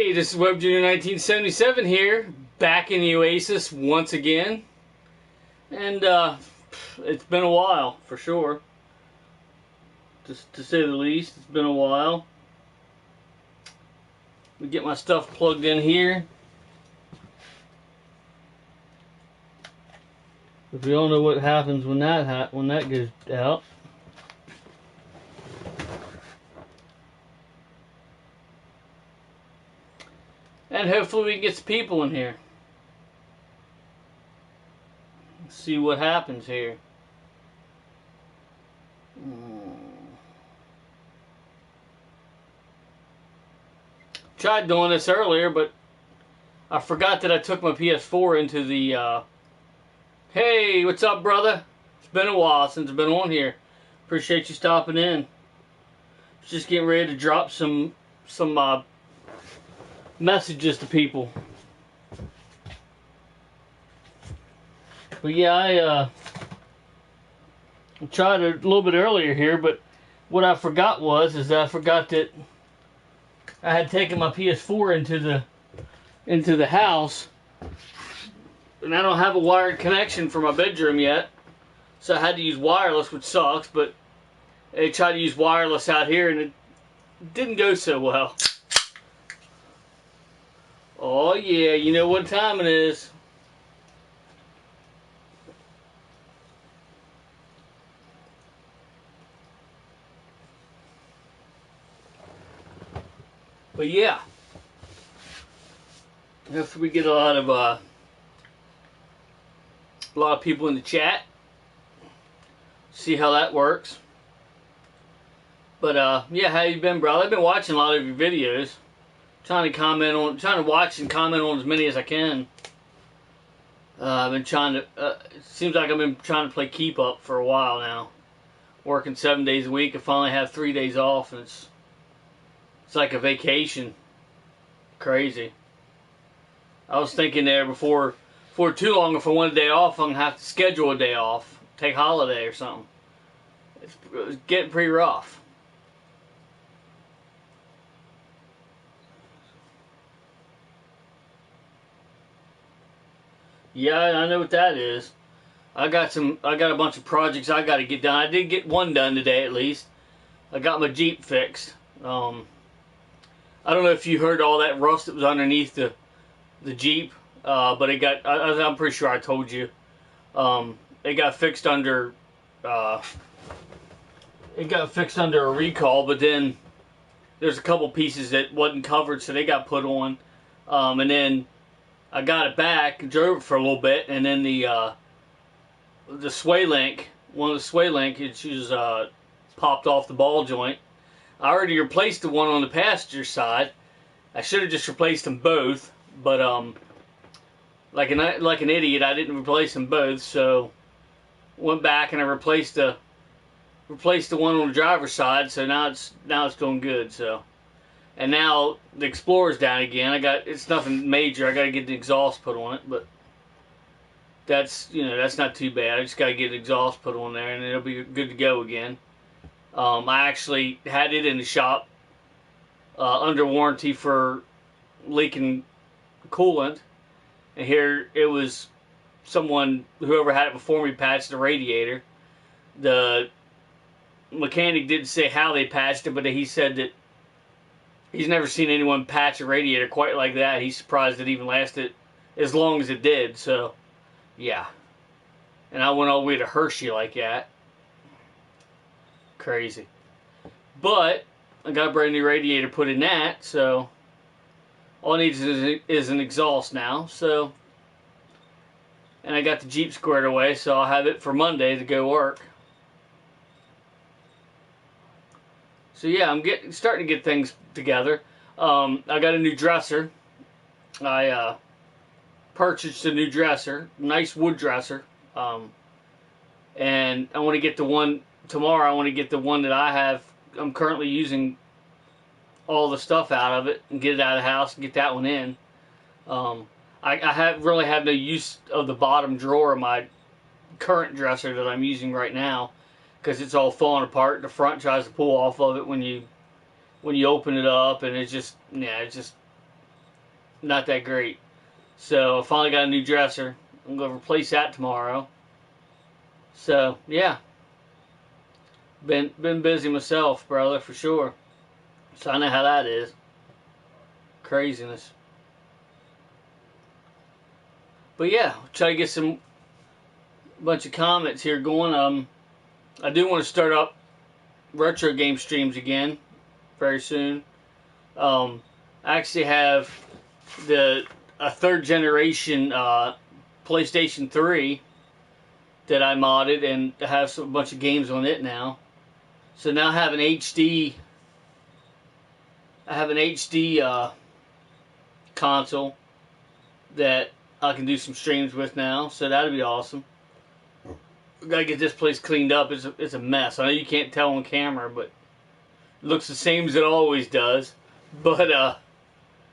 Hey, this is Web Junior 1977 here, back in the Oasis once again. And it's been a while, for sure. Just to say the least, it's been a while. Let me get my stuff plugged in here. If we all know what happens when that goes out. And hopefully we can get some people in here. Let's see what happens here. Tried doing this earlier, but I forgot that I took my PS4 into the, hey, what's up, brother? It's been a while since I've been on here. Appreciate you stopping in. Just getting ready to drop some messages to people. But yeah, I tried a little bit earlier here, but what I forgot is that I forgot that I had taken my PS4 into the house, and I don't have a wired connection for my bedroom yet, so I had to use wireless, which sucks. But I tried to use wireless out here, and it didn't go so well. Oh yeah, you know what time it is. But yeah, if we get a lot of people in the chat, see how that works. But yeah, how you been, bro? I've been watching a lot of your videos. Trying to watch and comment on as many as I can. I've been trying to, it seems like I've been trying to play keep up for a while now. Working 7 days a week. I finally have 3 days off, and it's like a vacation. Crazy. I was thinking there before too long, if I want a day off, I'm going to have to schedule a day off. Take holiday or something. It's getting pretty rough. Yeah, I know what that is. I got a bunch of projects I got to get done. I did get one done today, at least. I got my Jeep fixed. I don't know if you heard all that rust that was underneath the Jeep, but it got. I'm pretty sure I told you. It got fixed under. It got fixed under a recall, but then there's a couple pieces that wasn't covered, so they got put on, and then I got it back, drove it for a little bit, and then the sway link, one of the sway link, it just popped off the ball joint. I already replaced the one on the passenger side. I should have just replaced them both, but like an idiot, I didn't replace them both. So went back and I replaced the one on the driver's side. So now it's doing good. So. And now the Explorer's down again. It's nothing major. I got to get the exhaust put on it, but that's not too bad. I just got to get the exhaust put on there, and it'll be good to go again. I actually had it in the shop under warranty for leaking coolant, and here it was whoever had it before me patched the radiator. The mechanic didn't say how they patched it, but he said that he's never seen anyone patch a radiator quite like that. He's surprised it even lasted as long as it did. So, yeah. And I went all the way to Hershey like that. Crazy. But I got a brand new radiator put in that, so all I need is an exhaust now. So, and I got the Jeep squared away, so I'll have it for Monday to go work. So yeah, I'm starting to get things together. I got a new dresser. I purchased a new dresser, nice wood dresser, and I want to get the one tomorrow. I want to get the one that I'm currently using all the stuff out of it and get it out of the house and get that one in. I really have no use of the bottom drawer of my current dresser that I'm using right now, because it's all falling apart. The front tries to pull off of it when you open it up, and it's just not that great. So I finally got a new dresser. I'm going to replace that tomorrow. So, yeah. Been busy myself, brother, for sure. So I know how that is. Craziness. But yeah, try to get some bunch of comments here going. I do want to start up retro game streams again very soon. I actually have a third generation PlayStation 3 that I modded and have a bunch of games on it now. So now I have an HD console that I can do some streams with now, so that'll be awesome. Gotta get this place cleaned up. It's a mess. I know you can't tell on camera, but it looks the same as it always does. But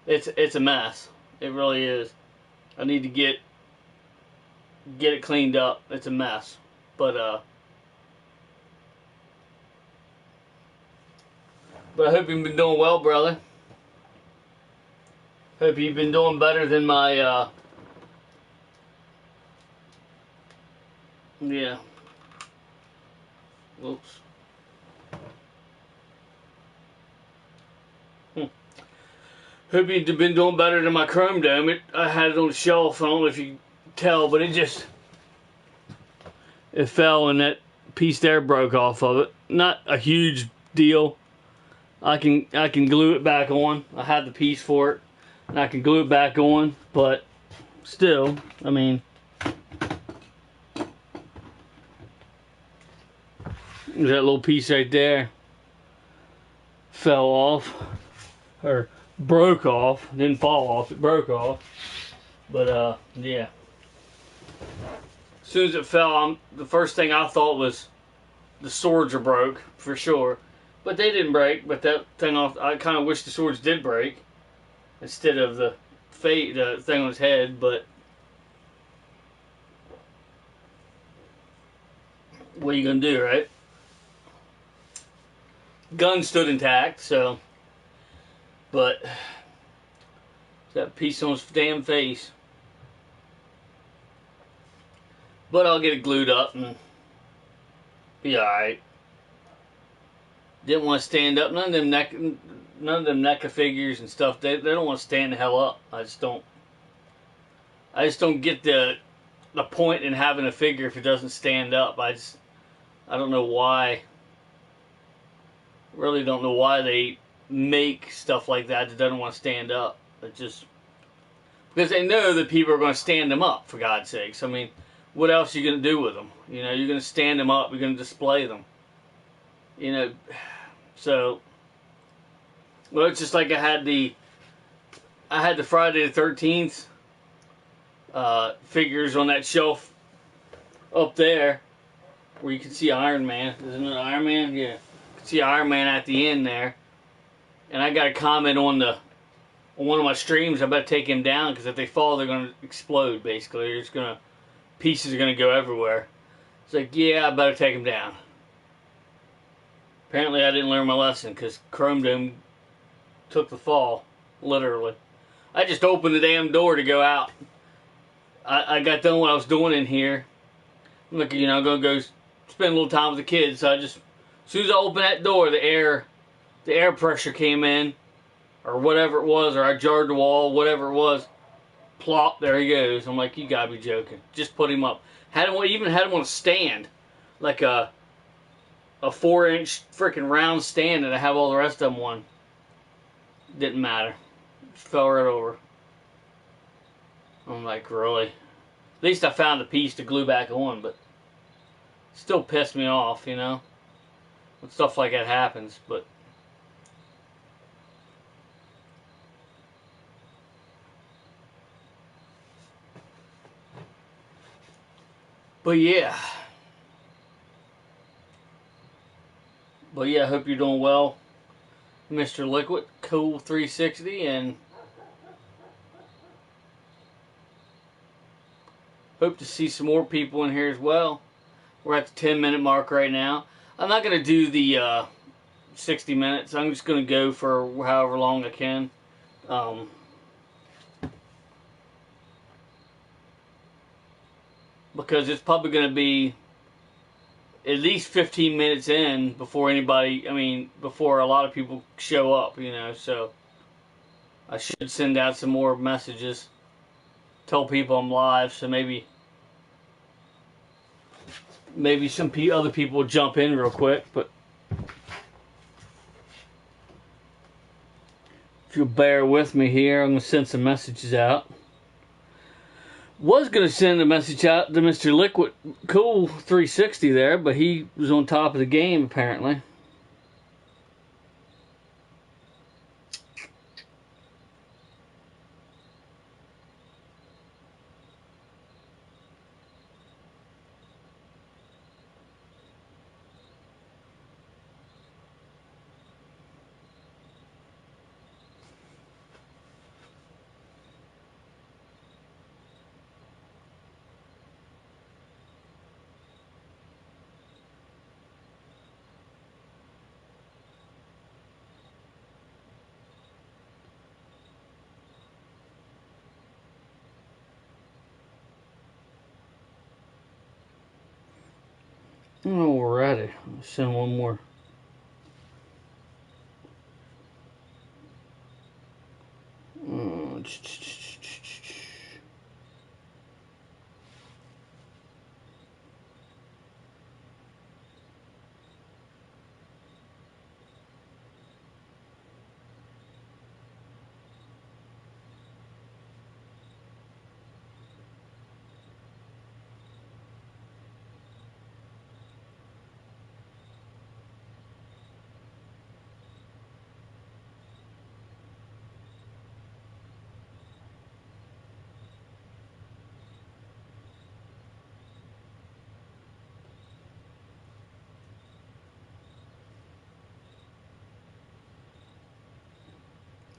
it's a mess. It really is. I need to get it cleaned up. It's a mess. But I hope you've been doing well, brother. Hope you've been doing better than my yeah. Whoops. Hope you've been doing better than my Chrome Dome. I had it on the shelf. I don't know if you can tell, but it fell and that piece there broke off of it. Not a huge deal. I can glue it back on. I have the piece for it, and I can glue it back on. But still, I mean, there's that little piece right there. Fell off, or broke off. Didn't fall off. It broke off. But yeah. As soon as it fell, the first thing I thought was the swords are broke for sure. But they didn't break. But that thing off, I kind of wish the swords did break instead of the thing on his head. But what are you gonna do, right? Gun stood intact, so. But that piece on his damn face. But I'll get it glued up and be alright. Didn't want to stand up. None of them NECA figures and stuff. They don't want to stand the hell up. I just don't get the point in having a figure if it doesn't stand up. I don't know why. Really don't know why they make stuff like that doesn't want to stand up. It just because they know that people are going to stand them up, for God's sakes. I mean, what else are you going to do with them? You know, you're going to stand them up. You're going to display them. You know, so well, it's just like I had the Friday the 13th figures on that shelf up there where you can see Iron Man. Isn't it Iron Man? Yeah, you can see Iron Man at the end there. And I got a comment on one of my streams. I better take him down because if they fall, they're going to explode. Basically, pieces are going to go everywhere. It's like, yeah, I better take him down. Apparently, I didn't learn my lesson because Chrome Dome took the fall, literally. I just opened the damn door to go out. I got done what I was doing in here. I'm like, you know, I'm going to go spend a little time with the kids. So as soon as I opened that door, the air pressure came in, or whatever it was, or I jarred the wall, whatever it was. Plop, there he goes. I'm like, you gotta be joking. Just put him up. Even had him on a stand, like a 4-inch freaking round stand that I have all the rest of them on. Didn't matter. Just fell right over. I'm like, really? At least I found the piece to glue back on, but still pissed me off, you know, when stuff like that happens. But yeah. I hope you're doing well, Mr. Liquid, Cool 360, and hope to see some more people in here as well. We're at the 10-minute mark right now. I'm not going to do the 60 minutes. I'm just going to go for however long I can. because it's probably going to be at least 15 minutes in before before a lot of people show up, so I should send out some more messages, tell people I'm live, so maybe some other people will jump in real quick, but if you'll bear with me here, I'm going to send some messages out. Was going to send a message out to Mr. Liquid Cool 360 there, but he was on top of the game apparently. Alrighty, let's send one more.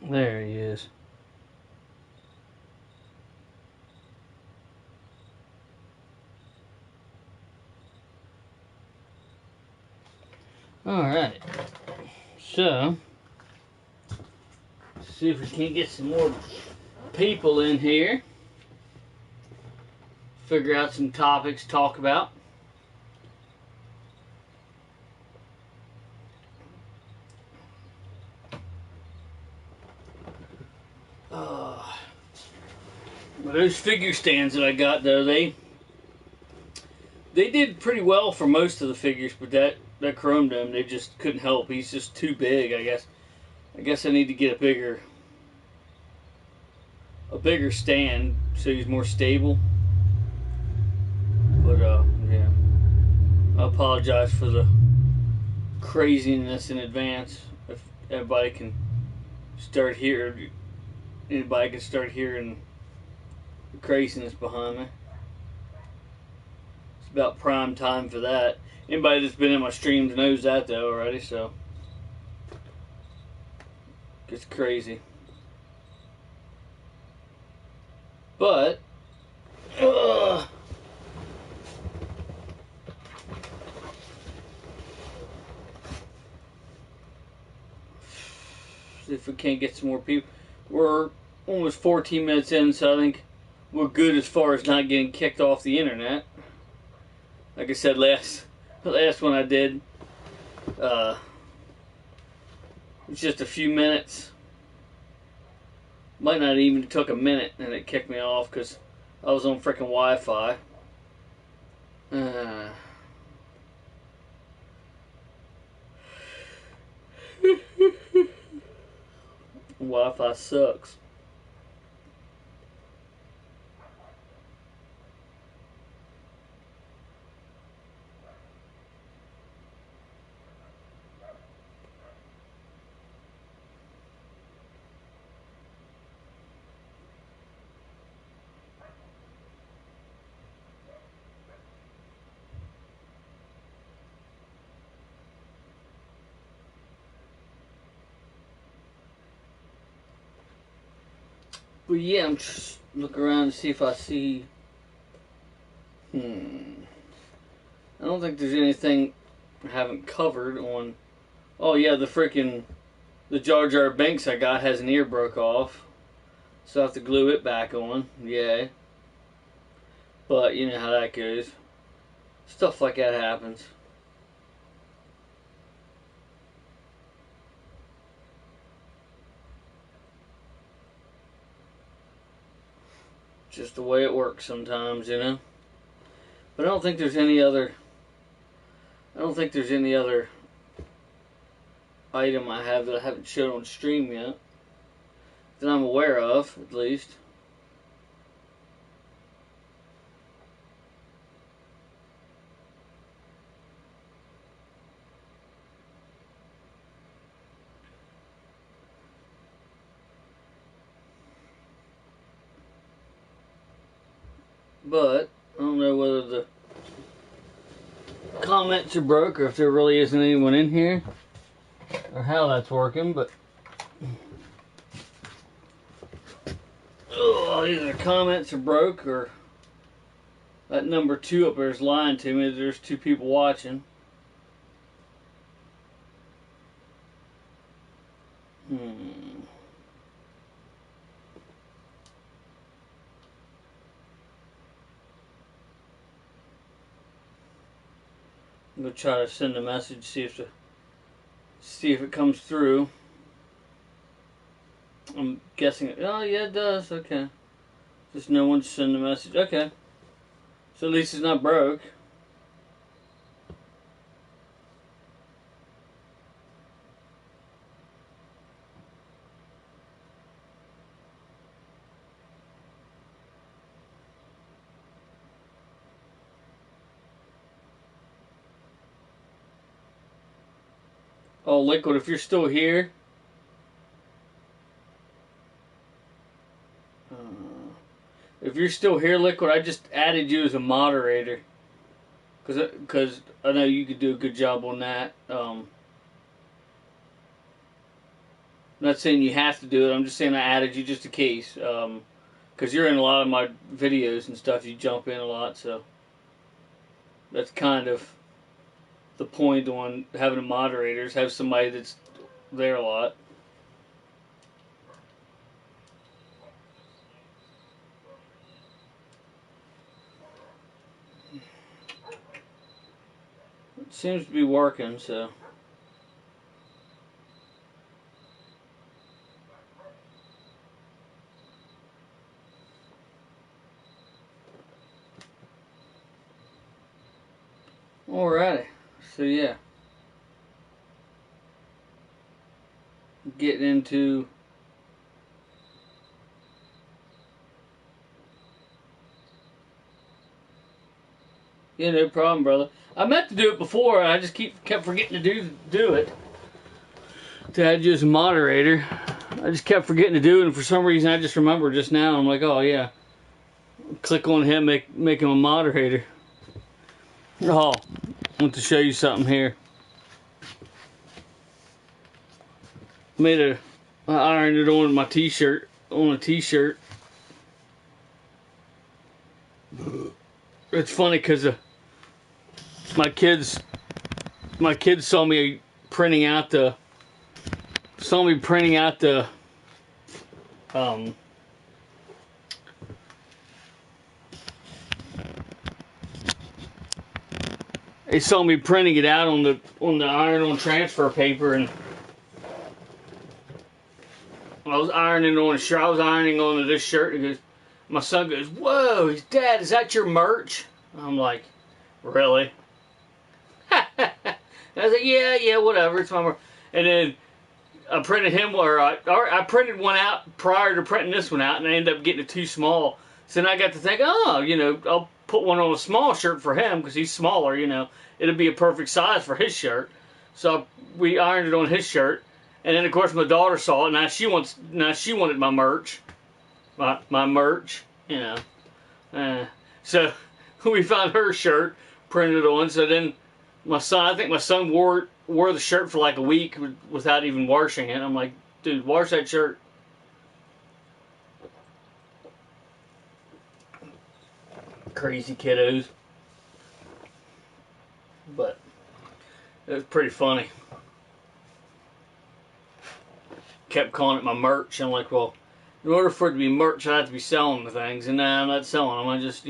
There he is. Alright. So, see if we can get some more people in here. Figure out some topics to talk about. Those figure stands that I got, though, they did pretty well for most of the figures, but that Chrome Dome, they just couldn't help. He's just too big, I guess. I guess I need to get a bigger stand so he's more stable. But yeah, I apologize for the craziness in advance. If everybody can start hearing the craziness behind me. It's about prime time for that. Anybody that's been in my streams knows that though already, so it's crazy. But see if we can't get some more people. We're almost 14 minutes in, so I think we're good as far as not getting kicked off the internet. Like I said, the last one I did, it was just a few minutes. Might not even took a minute, and it kicked me off because I was on freaking Wi-Fi. Wi-Fi sucks. But yeah, I'm just looking around to see if I see. I don't think there's anything I haven't covered on. Oh yeah, the Jar Jar Binks I got has an ear broke off, so I have to glue it back on. Yeah. But you know how that goes. Stuff like that happens. Just the way it works sometimes, you know. But I don't think there's any other. I don't think there's any other item I have that I haven't showed on stream yet. That I'm aware of, at least. But I don't know whether the comments are broke or if there really isn't anyone in here or how that's working, but either the comments are broke or that number 2 up there is lying to me. There's 2 people watching. I'm gonna try to send a message, see if it comes through. I'm guessing. Oh yeah, it does. Okay. Just no one send a message. Okay. So at least it's not broke. Oh, Liquid, if you're still here. If you're still here, Liquid, I just added you as a moderator. Because I know you could do a good job on that. I'm not saying you have to do it. I'm just saying I added you just in case. Because you're in a lot of my videos and stuff. You jump in a lot, so that's kind of the point on having a moderator is have somebody that's there a lot. It seems to be working, so. Alrighty, so yeah. Getting into yeah, no problem, brother. I meant to do it before, and I just kept forgetting to do it. To add you as a moderator, I just kept forgetting to do it, and for some reason I just remembered just now. I'm like, oh yeah, click on him, make him a moderator. Oh, I want to show you something here. I ironed it on my t-shirt, on a t-shirt. It's funny because my kids saw me printing out the they saw me printing it out on the iron-on transfer paper, and I was ironing on a shirt. I was ironing on this shirt, and my son goes, "Whoa, Dad, is that your merch?" I'm like, "Really?" I was like, "Yeah, whatever, it's my merch." And then I printed him, or I printed one out prior to printing this one out, and I ended up getting it too small. So then I got to think, I'll put one on a small shirt for him because he's smaller. It'll be a perfect size for his shirt. So we ironed it on his shirt, and then of course my daughter saw it. Now she wanted my merch, my merch. So we found her shirt, printed on. So then I think my son wore the shirt for like a week without even washing it. I'm like, dude, wash that shirt. Crazy kiddos. But it was pretty funny. Kept calling it my merch. I'm like, well, in order for it to be merch, I have to be selling the things. And now I'm not selling them. I just,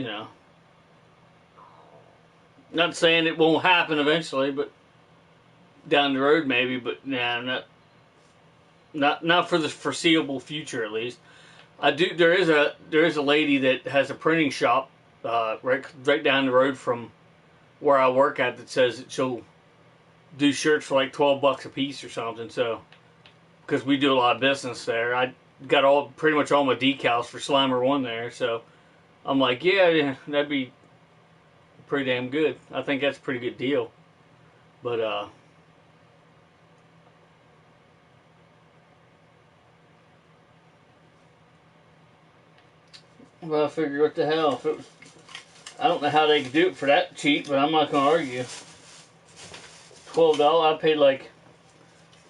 Not saying it won't happen eventually, but down the road maybe. But nah, not for the foreseeable future at least. I do. There is a lady that has a printing shop right down the road from where I work at that says that she'll do shirts for like $12 a piece or something. So because we do a lot of business there, I got pretty much all my decals for Slimer One there. So I'm like, yeah, that'd be pretty damn good. I think that's a pretty good deal. But well, I figured what the hell if it was. I don't know how they could do it for that cheap, but I'm not gonna argue. $12. I paid like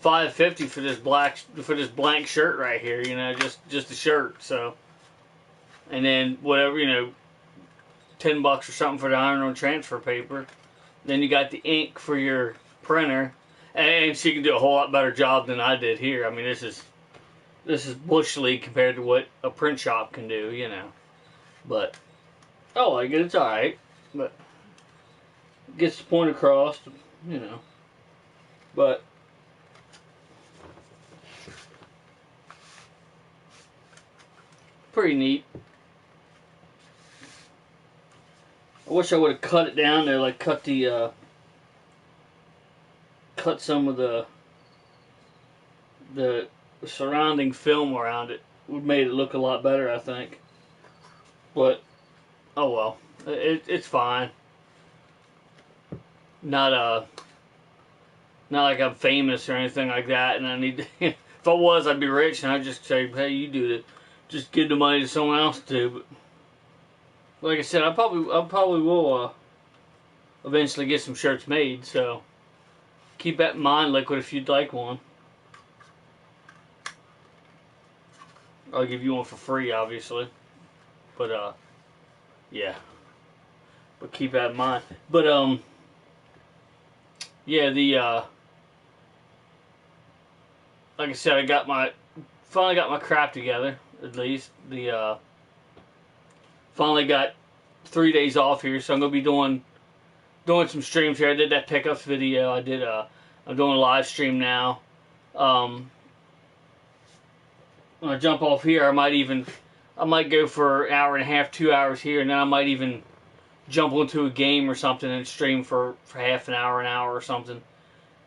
$5.50 for this blank shirt right here. You know, just a shirt. So, and then whatever, you know, $10 or something for the iron-on transfer paper. Then you got the ink for your printer, and she can do a whole lot better job than I did here. I mean, this is bush league compared to what a print shop can do. You know, but. Oh, I get it's alright, but it gets the point across, you know. But pretty neat. I wish I would have cut it down there, like cut some of the surrounding film around it. Would have made it look a lot better, I think. But oh well, it's fine. Not like I'm famous or anything like that, and I need to. If I was, I'd be rich, and I'd just say, hey, you do it. Just give the money to someone else to do. But like I said, I probably will eventually get some shirts made. So keep that in mind, Liquid, if you'd like one. I'll give you one for free, obviously. But yeah. But keep that in mind. But yeah, like I said, finally got my crap together. At least finally got 3 days off here, so I'm gonna be doing some streams here. I did that pickups video. I'm doing a live stream now. When I jump off here, I might go for an hour and a half, 2 hours here, and then I might even jump into a game or something and stream for half an hour or something.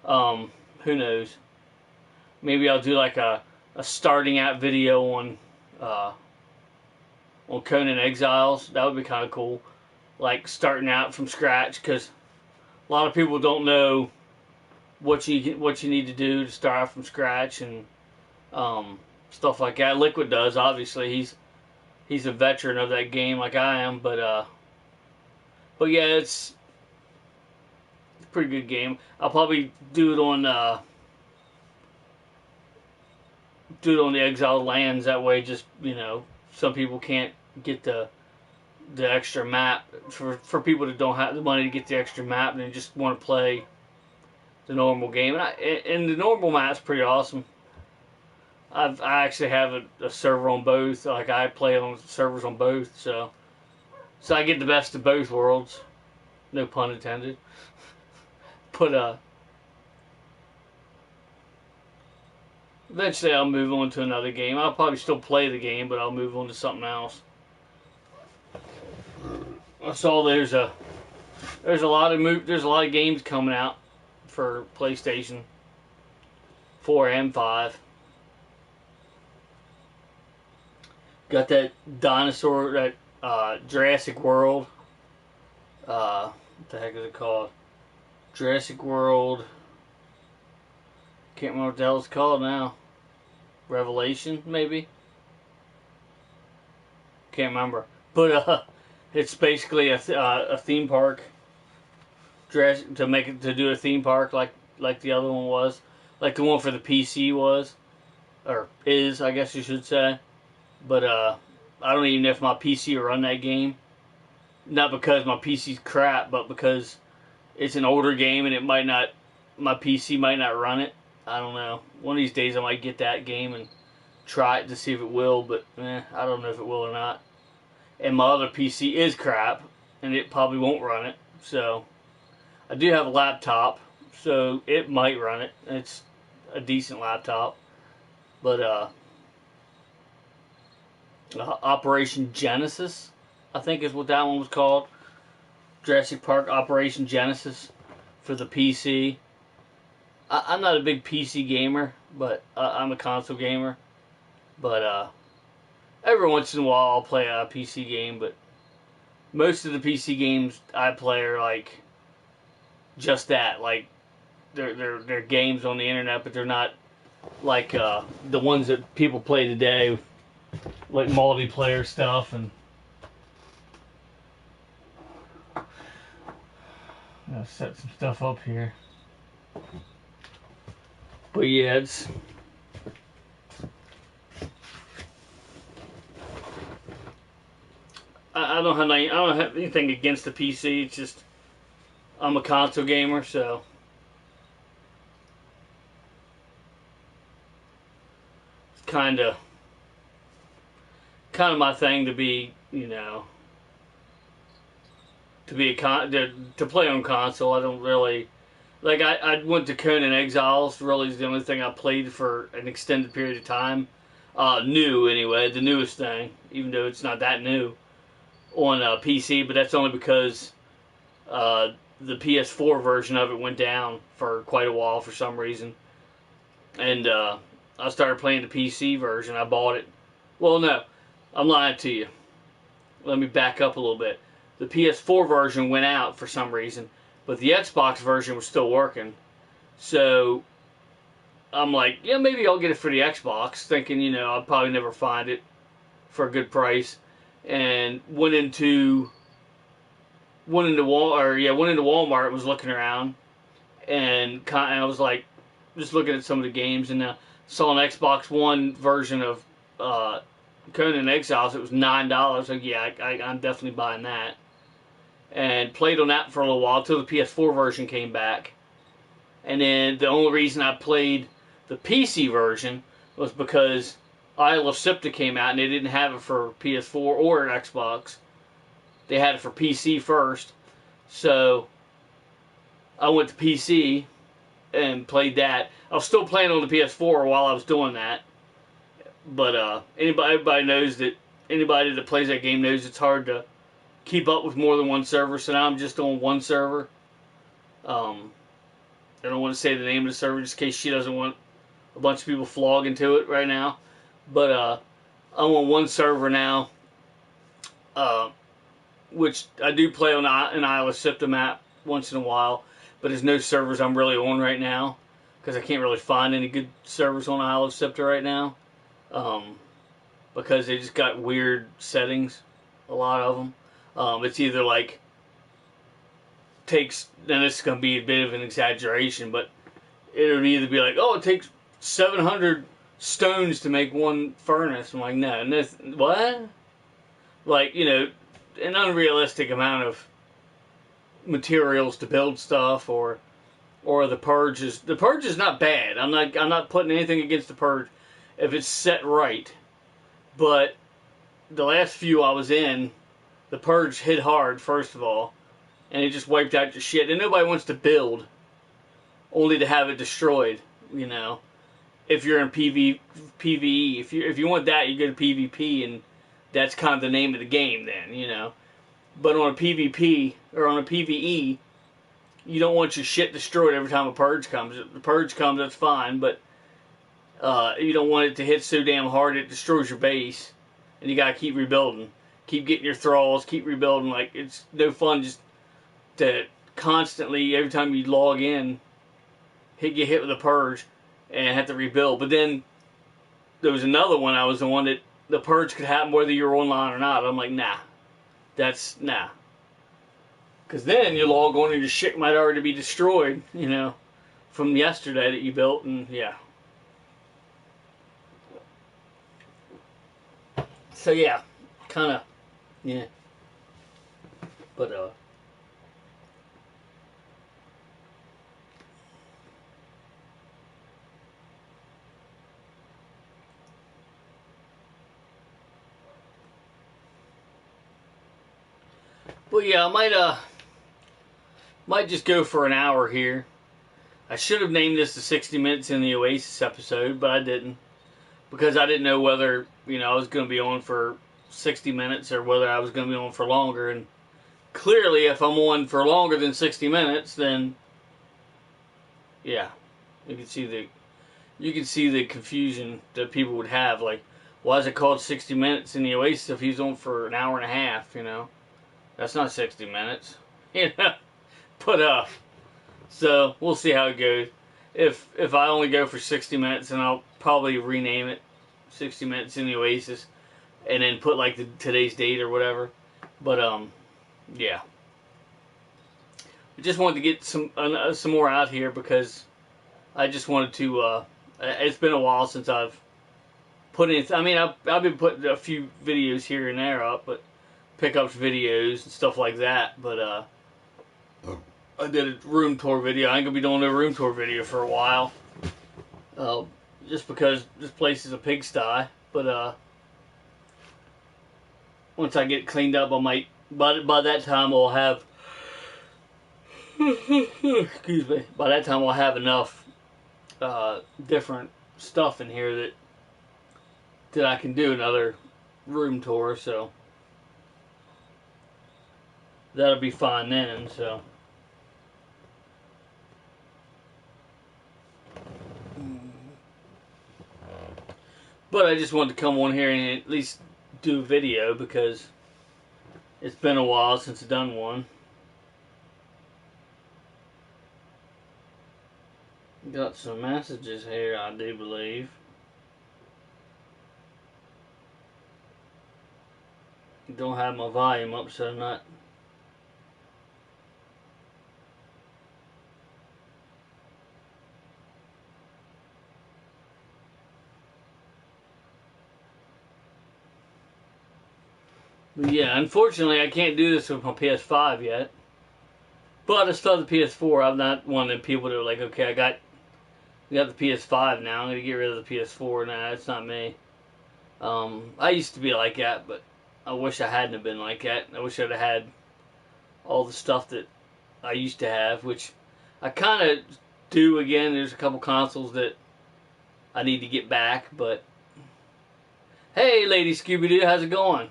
Who knows? Maybe I'll do like a starting out video on Conan Exiles. That would be kind of cool. Like starting out from scratch, because a lot of people don't know what you need to do to start out from scratch and stuff like that. Liquid does, obviously. He's a veteran of that game like I am, but yeah, it's a pretty good game. I'll probably do it on the Exiled Lands. That way, just, you know, some people can't get the extra map. For people that don't have the money to get the extra map and they just want to play the normal game. And the normal map's pretty awesome. I actually have a server on both. Like, I play on servers on both, so I get the best of both worlds. No pun intended. But eventually I'll move on to another game. I'll probably still play the game, but I'll move on to something else. I saw there's a lot of games coming out for PlayStation 4 and 5. Got that dinosaur, that Jurassic World. What the heck is it called? Jurassic World. Can't remember what the hell it's called now. Revelation, maybe? Can't remember. But it's basically a theme park. To do a theme park like the other one was. Like the one for the PC was. Or is, I guess you should say. But I don't even know if my PC will run that game. Not because my PC's crap, but because it's an older game and my PC might not run it. I don't know. One of these days I might get that game and try it to see if it will, but I don't know if it will or not. And my other PC is crap, and it probably won't run it. So I do have a laptop, so it might run it. It's a decent laptop, but Operation Genesis, I think is what that one was called. Jurassic Park Operation Genesis for the PC. I'm not a big PC gamer, but I'm a console gamer. But every once in a while I'll play a PC game, but most of the PC games I play are like just that, like they're games on the internet, but they're not like the ones that people play today, like multiplayer stuff. And I'm gonna set some stuff up here. But yeah, it's I don't have anything against the PC. It's just I'm a console gamer, so it's kind of my thing to be, to play on console. I don't really like. I went to Conan Exiles. Really, is the only thing I played for an extended period of time. New anyway, the newest thing, even though it's not that new on PC. But that's only because the PS4 version of it went down for quite a while for some reason, and I started playing the PC version. I bought it. Well, no, I'm lying to you. Let me back up a little bit. The PS4 version went out for some reason, but the Xbox version was still working. So I'm like, yeah, maybe I'll get it for the Xbox, thinking, I'll probably never find it for a good price. And went into Walmart, was looking around, and I was like, just looking at some of the games, and saw an Xbox One version of Conan Exiles. It was $9. Like, yeah, I'm definitely buying that. And played on that for a little while till the PS4 version came back. And then the only reason I played the PC version was because Isle of Sipta came out and they didn't have it for PS4 or Xbox. They had it for PC first. So I went to PC and played that. I was still playing on the PS4 while I was doing that. But everybody knows that anybody that plays that game knows it's hard to keep up with more than one server. So now I'm just on one server. I don't want to say the name of the server just in case she doesn't want a bunch of people flogging to it right now. But I'm on one server now, which I do play on an Isle of Sipta map once in a while. But there's no servers I'm really on right now because I can't really find any good servers on Isle of Sipta right now. Because they just got weird settings, a lot of them. It's either like takes, and this is going to be a bit of an exaggeration, but it would either be like, oh, it takes 700 stones to make one furnace. I'm like, no, and this, what? Like, an unrealistic amount of materials to build stuff, or the purge is not bad. I'm not putting anything against the purge if it's set right. But the last few I was in, the purge hit hard, first of all, and it just wiped out your shit. And nobody wants to build only to have it destroyed, If you're in PvE, if you want that, you go to PvP, and that's kind of the name of the game then, But on a PvP, or on a PvE, you don't want your shit destroyed every time a purge comes. If the purge comes, that's fine, but you don't want it to hit so damn hard it destroys your base, and you gotta keep rebuilding. Keep getting your thralls, keep rebuilding. Like, it's no fun just to constantly, every time you log in, get hit with a purge and have to rebuild. But then there was another one I was on that the purge could happen whether you're online or not. I'm like, nah. Nah. Because then you log on and your shit might already be destroyed, from yesterday that you built, and yeah. So yeah, kind of, yeah. But yeah, I might Might just go for an hour here. I should have named this the 60 Minutes in the Oasis episode, but I didn't. Because I didn't know whether, I was going to be on for 60 minutes or whether I was going to be on for longer. And clearly, if I'm on for longer than 60 minutes, then, yeah, you can see the confusion that people would have. Like, why is it called 60 Minutes in the Oasis if he's on for an hour and a half, That's not 60 minutes, But, so, we'll see how it goes. If I only go for 60 minutes, then I'll probably rename it 60 Minutes in the Oasis. And then put, like, today's date or whatever. But, yeah. I just wanted to get some more out here because I just wanted to, it's been a while since I've put in, I've been putting a few videos here and there up, but pickups videos and stuff like that, but, I did a room tour video. I ain't gonna be doing a room tour video for a while, just because this place is a pigsty, but, once I get cleaned up, I might, by that time I'll have, excuse me, by that time I'll have enough different stuff in here that I can do another room tour, so that'll be fine then, so. But I just wanted to come on here and at least do a video because it's been a while since I've done one. Got some messages here, I do believe. Don't have my volume up, so I'm not. But yeah, unfortunately, I can't do this with my PS5 yet. But I still have the PS4. I'm not one of the people that are like, okay, I got the PS5 now. I'm gonna get rid of the PS4. Nah, that's not me. I used to be like that, but I wish I hadn't have been like that. I wish I'd have had all the stuff that I used to have, which I kind of do again. There's a couple consoles that I need to get back, but hey, Lady Scooby-Doo, how's it going?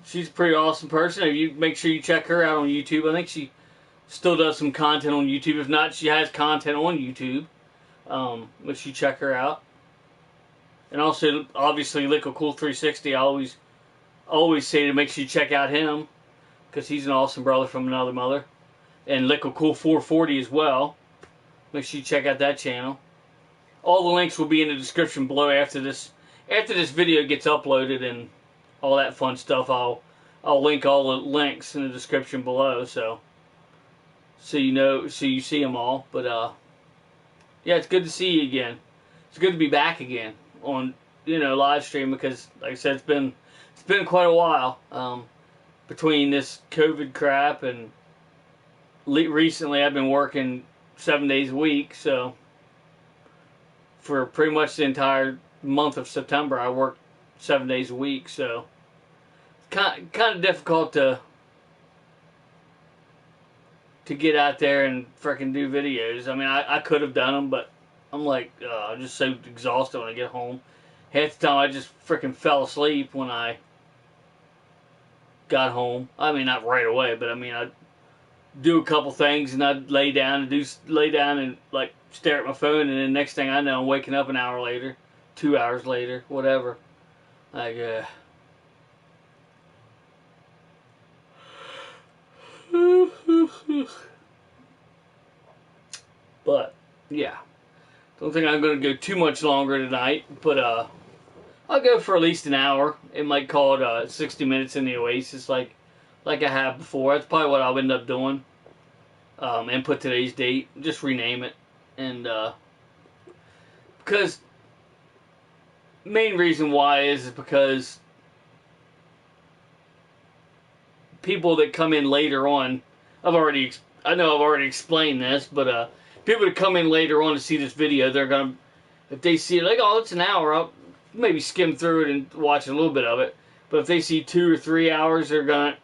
She's a pretty awesome person. If you make sure you check her out on YouTube. I think she still does some content on YouTube. If not, she has content on YouTube. Make sure you check her out. And also, obviously, Liquid Cool 360. I always say to make sure you check out him because he's an awesome brother from another mother. And Liquid Cool 440 as well. Make sure you check out that channel. All the links will be in the description below after this video gets uploaded and all that fun stuff. I'll link all the links in the description below, so you see them all. But yeah, it's good to see you again. It's good to be back again on live stream because, like I said, it's been quite a while between this COVID crap and recently I've been working 7 days a week. So for pretty much the entire month of September, I worked 7 days a week. So kind of difficult to get out there and freaking do videos. I mean, I could have done them, but I'm like, I'm just so exhausted when I get home. Half the time I just freaking fell asleep when I got home. I mean, not right away, but I mean, I'd do a couple things and I'd lay down and like stare at my phone, and then next thing I know, I'm waking up an hour later, 2 hours later, whatever. Like, but yeah, don't think I'm going to go too much longer tonight, but I'll go for at least an hour. It might call it 60 Minutes in the Oasis like I have before. That's probably what I'll end up doing, and put today's date, just rename it, and because main reason why is because people that come in later on, I know I've already explained this, but people that come in later on to see this video, they're gonna, if they see it like, oh, it's an hour, I'll maybe skim through it and watch a little bit of it. But if they see 2 or 3 hours, they're not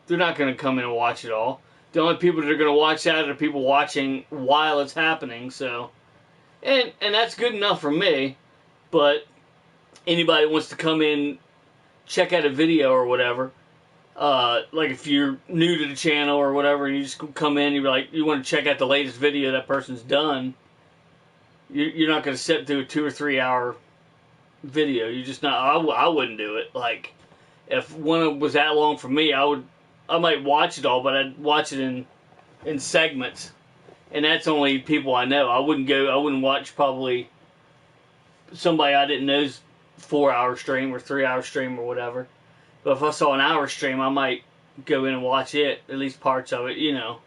gonna come in and watch it all. The only people that are going to watch that are people watching while it's happening. So, and that's good enough for me. But anybody wants to come in, check out a video or whatever. Like if you're new to the channel or whatever, and you just come in, you're like, you want to check out the latest video that person's done. You're not going to sit through a 2 or 3 hour video. You just not. I wouldn't do it. Like if one was that long for me, I might watch it all, but I'd watch it in segments, and that's only people I know. I wouldn't watch probably somebody I didn't know's 4 hour stream or 3 hour stream or whatever. But if I saw an hour stream, I might go in and watch it, at least parts of it, you know.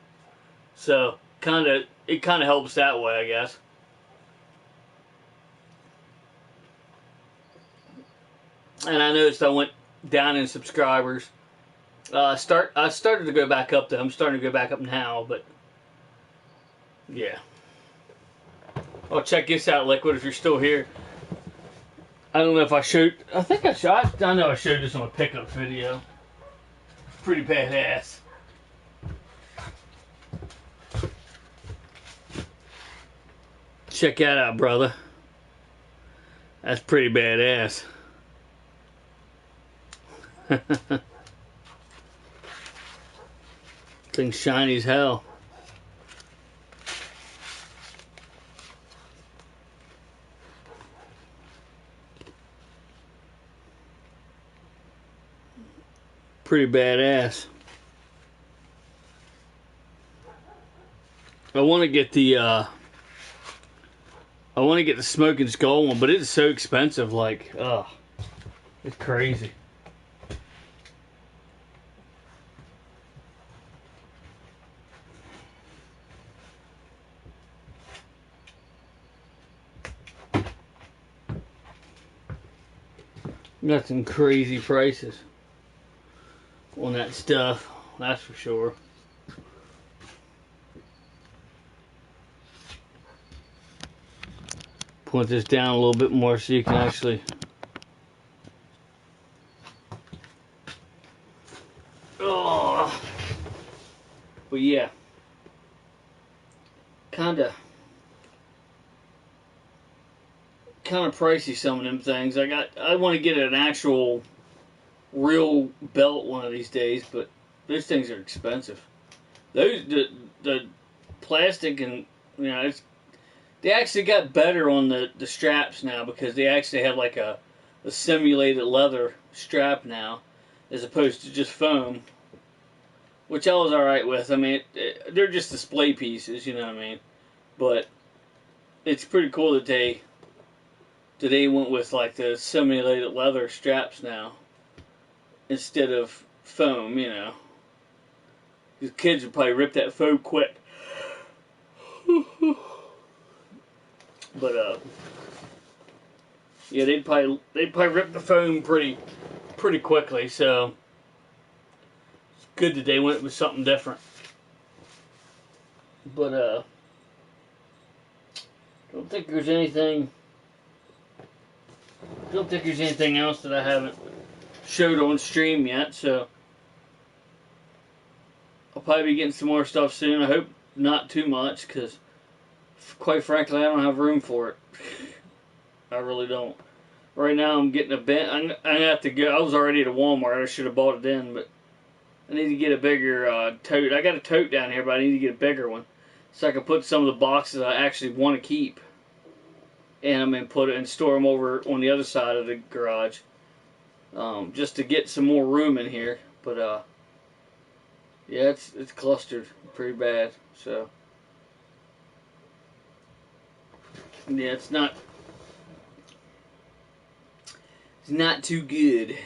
So it kind of helps that way, I guess. And I noticed I went down in subscribers. I started to go back up though. I'm starting to go back up now, but yeah. Well, check this out, Liquid, if you're still here. I don't know if I showed. I think I showed. I know I showed this on a pickup video. Pretty badass. Check that out, brother. That's pretty badass. Thing's shiny as hell. Pretty badass. I want to get the Smoking Skull one, but it's so expensive. Like, it's crazy. Got some crazy prices on that stuff, that's for sure. Point this down a little bit more so you can actually. Oh, but yeah, kinda pricey, some of them things. I want to get an actual real belt one of these days, but those things are expensive. The plastic, and you know, they actually got better on the straps now, because they actually have like a simulated leather strap now, as opposed to just foam, which I was alright with. I mean, they're just display pieces, you know what I mean? But it's pretty cool that they went with like the simulated leather straps now instead of foam, you know. These kids would probably rip that foam quick. But yeah, they'd probably rip the foam pretty quickly. So it's good that they went with something different. But don't think there's anything else that I haven't showed on stream yet. So I'll probably be getting some more stuff soon. I hope not too much, because quite frankly, I don't have room for it. I really don't. Right now, I'm getting a bin. I'm gonna have to go. I was already at Walmart. I should have bought it then, but I need to get a bigger tote. I got a tote down here, but I need to get a bigger one so I can put some of the boxes I actually want to keep, and I'm gonna put it and store them over on the other side of the garage, just to get some more room in here. But yeah, it's clustered pretty bad. So yeah, it's not too good.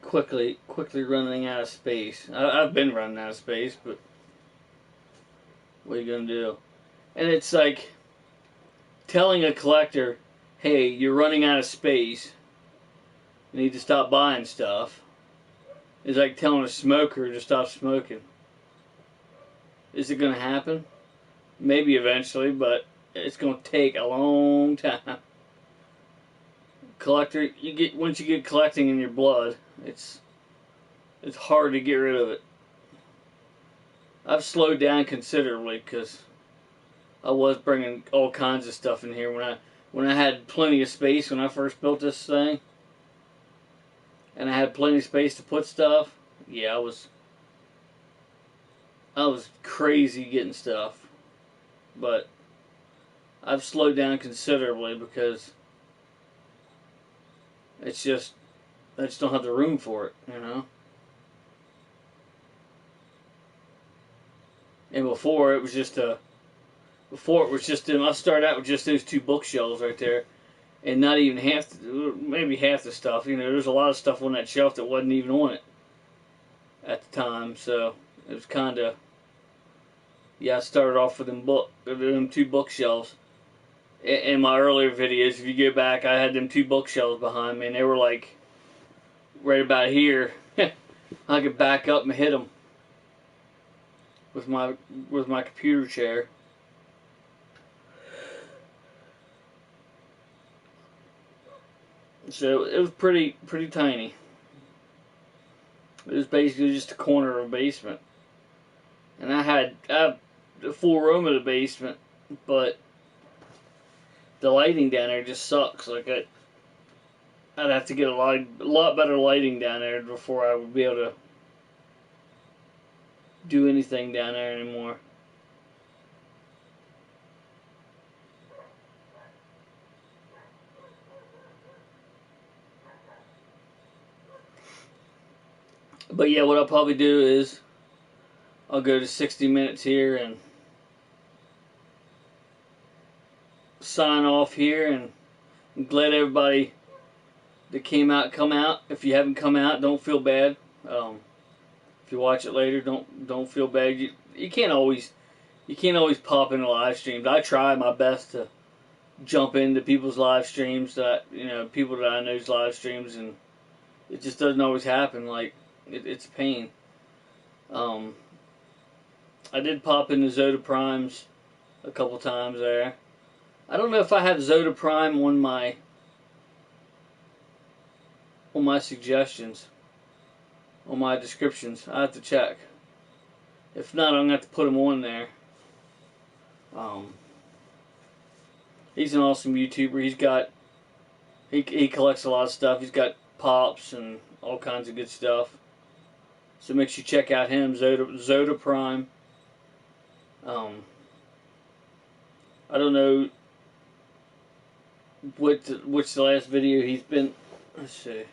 Quickly running out of space. I've been running out of space, but what are you gonna do? And it's like telling a collector, hey, you're running out of space, you need to stop buying stuff. It's like telling a smoker to stop smoking. Is it going to happen? Maybe eventually, but it's going to take a long time. collector, once you get collecting in your blood, it's hard to get rid of it. I've slowed down considerably because I was bringing all kinds of stuff in here when I had plenty of space when I first built this thing, and I had plenty of space to put stuff. Yeah, I was crazy getting stuff, but I've slowed down considerably because it's just I just don't have the room for it, you know. And before it was just I started out with just those two bookshelves right there, and not even maybe half the stuff. You know, there's a lot of stuff on that shelf that wasn't even on it at the time, so it was kind of, yeah. I started off with them two bookshelves. In my earlier videos, if you go back, I had them two bookshelves behind me, and they were like right about here. I could back up and hit them with my computer chair. So it was pretty tiny. It was basically just a corner of a basement, and I had the full room of the basement, but the lighting down there just sucks. Like I'd have to get a lot better lighting down there before I would be able to do anything down there anymore. But yeah, what I'll probably do is I'll go to 60 minutes here and sign off here, and I'm glad everybody that came out come out. If you haven't come out, don't feel bad. If you watch it later, don't feel bad. You can't always pop into live streams. I try my best to jump into people's live streams, people that I know's live streams, and it just doesn't always happen. Like it's a pain. I did pop into Zoda Primes a couple times there. I don't know if I have Zoda Prime on my suggestions, on my descriptions. I have to check. If not, I'm gonna have to put him on there. He's an awesome YouTuber. He collects a lot of stuff. He's got pops and all kinds of good stuff. So make sure you check out him, Zoda Prime. I don't know which the last video he's been. Let's see.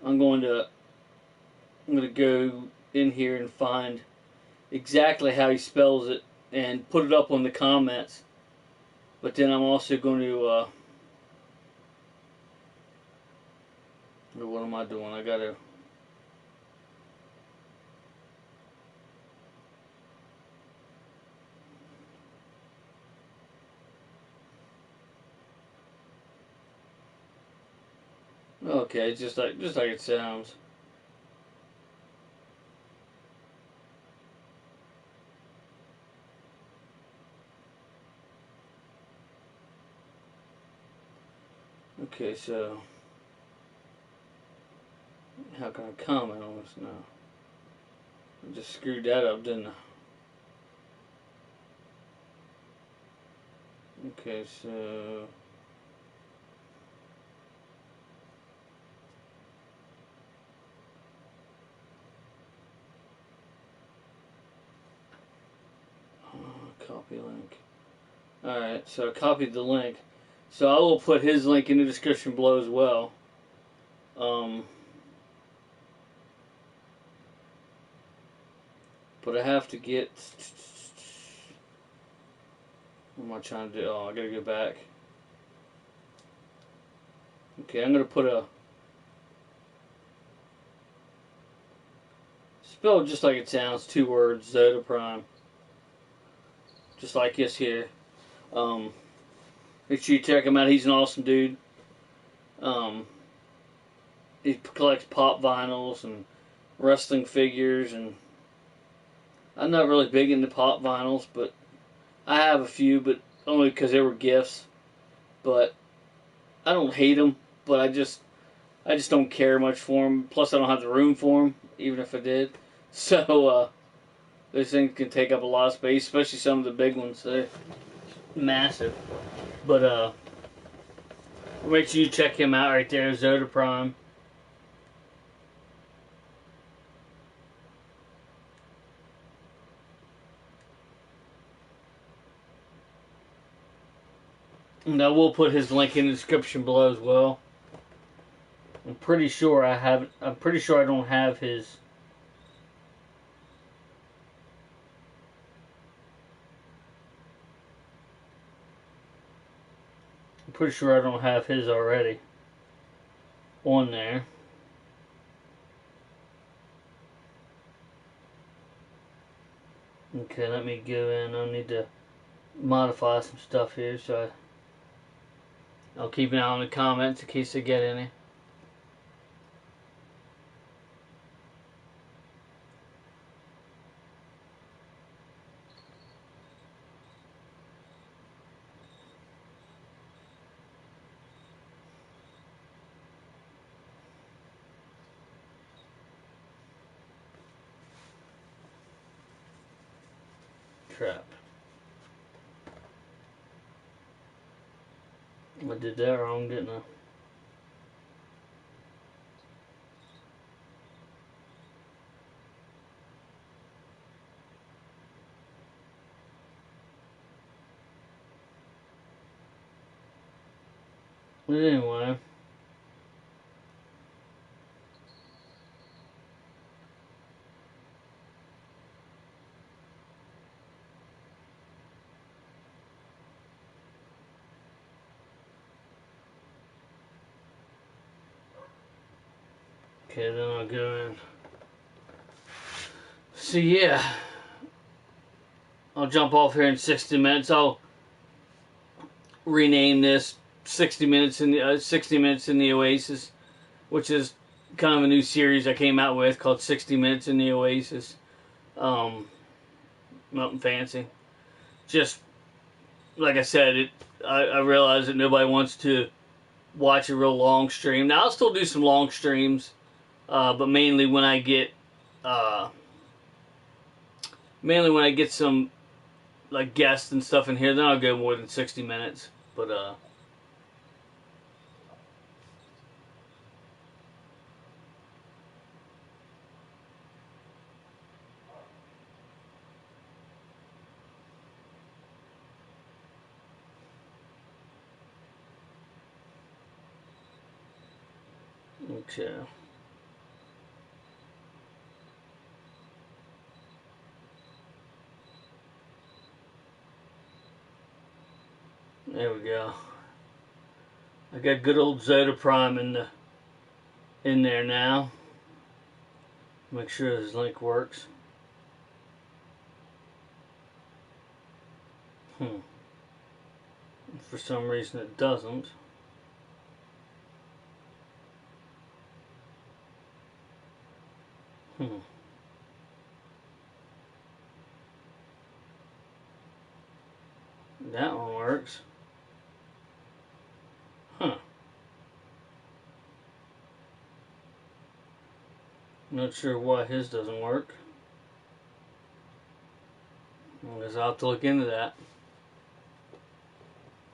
I'm gonna go in here and find exactly how he spells it and put it up on the comments. But then I'm also going to what am I doing? I gotta. Okay, just like it sounds. Okay, so how can I comment on this now? I just screwed that up, didn't I? Okay, so copy link. Alright, so I copied the link. So I will put his link in the description below as well. But I have to get. What am I trying to do? Oh, I gotta go back. Okay, I'm gonna put a. Spelled just like it sounds, 2 words, Zoda Prime. Just like this here. Make sure you check him out. He's an awesome dude. He collects pop vinyls and wrestling figures, and I'm not really big into pop vinyls, but I have a few, but only because they were gifts. But I don't hate them, but I just don't care much for them. Plus, I don't have the room for them, even if I did. So, those things can take up a lot of space, especially some of the big ones. They're massive. But, make sure you check him out right there, Zoda Prime. And I will put his link in the description below as well. I'm pretty sure I don't have his. I'm pretty sure I don't have his already on there. Okay, let me go in. I need to modify some stuff here, so I'll keep an eye on the comments in case I get any. Crap. I did that wrong, didn't I? But anyway. Okay, then I'll go in. So yeah, I'll jump off here in 60 minutes. I'll rename this 60 minutes in the Oasis, which is kind of a new series I came out with called 60 Minutes in the Oasis. Nothing fancy. Just like I said, I realize that nobody wants to watch a real long stream. Now I'll still do some long streams, but mainly when I get some like guests and stuff in here, then I'll go more than 60 minutes. But okay. There we go. I got good old Zoda Prime in there now. Make sure this link works. For some reason it doesn't. That one works. Not sure why his doesn't work. I guess I'll have to look into that.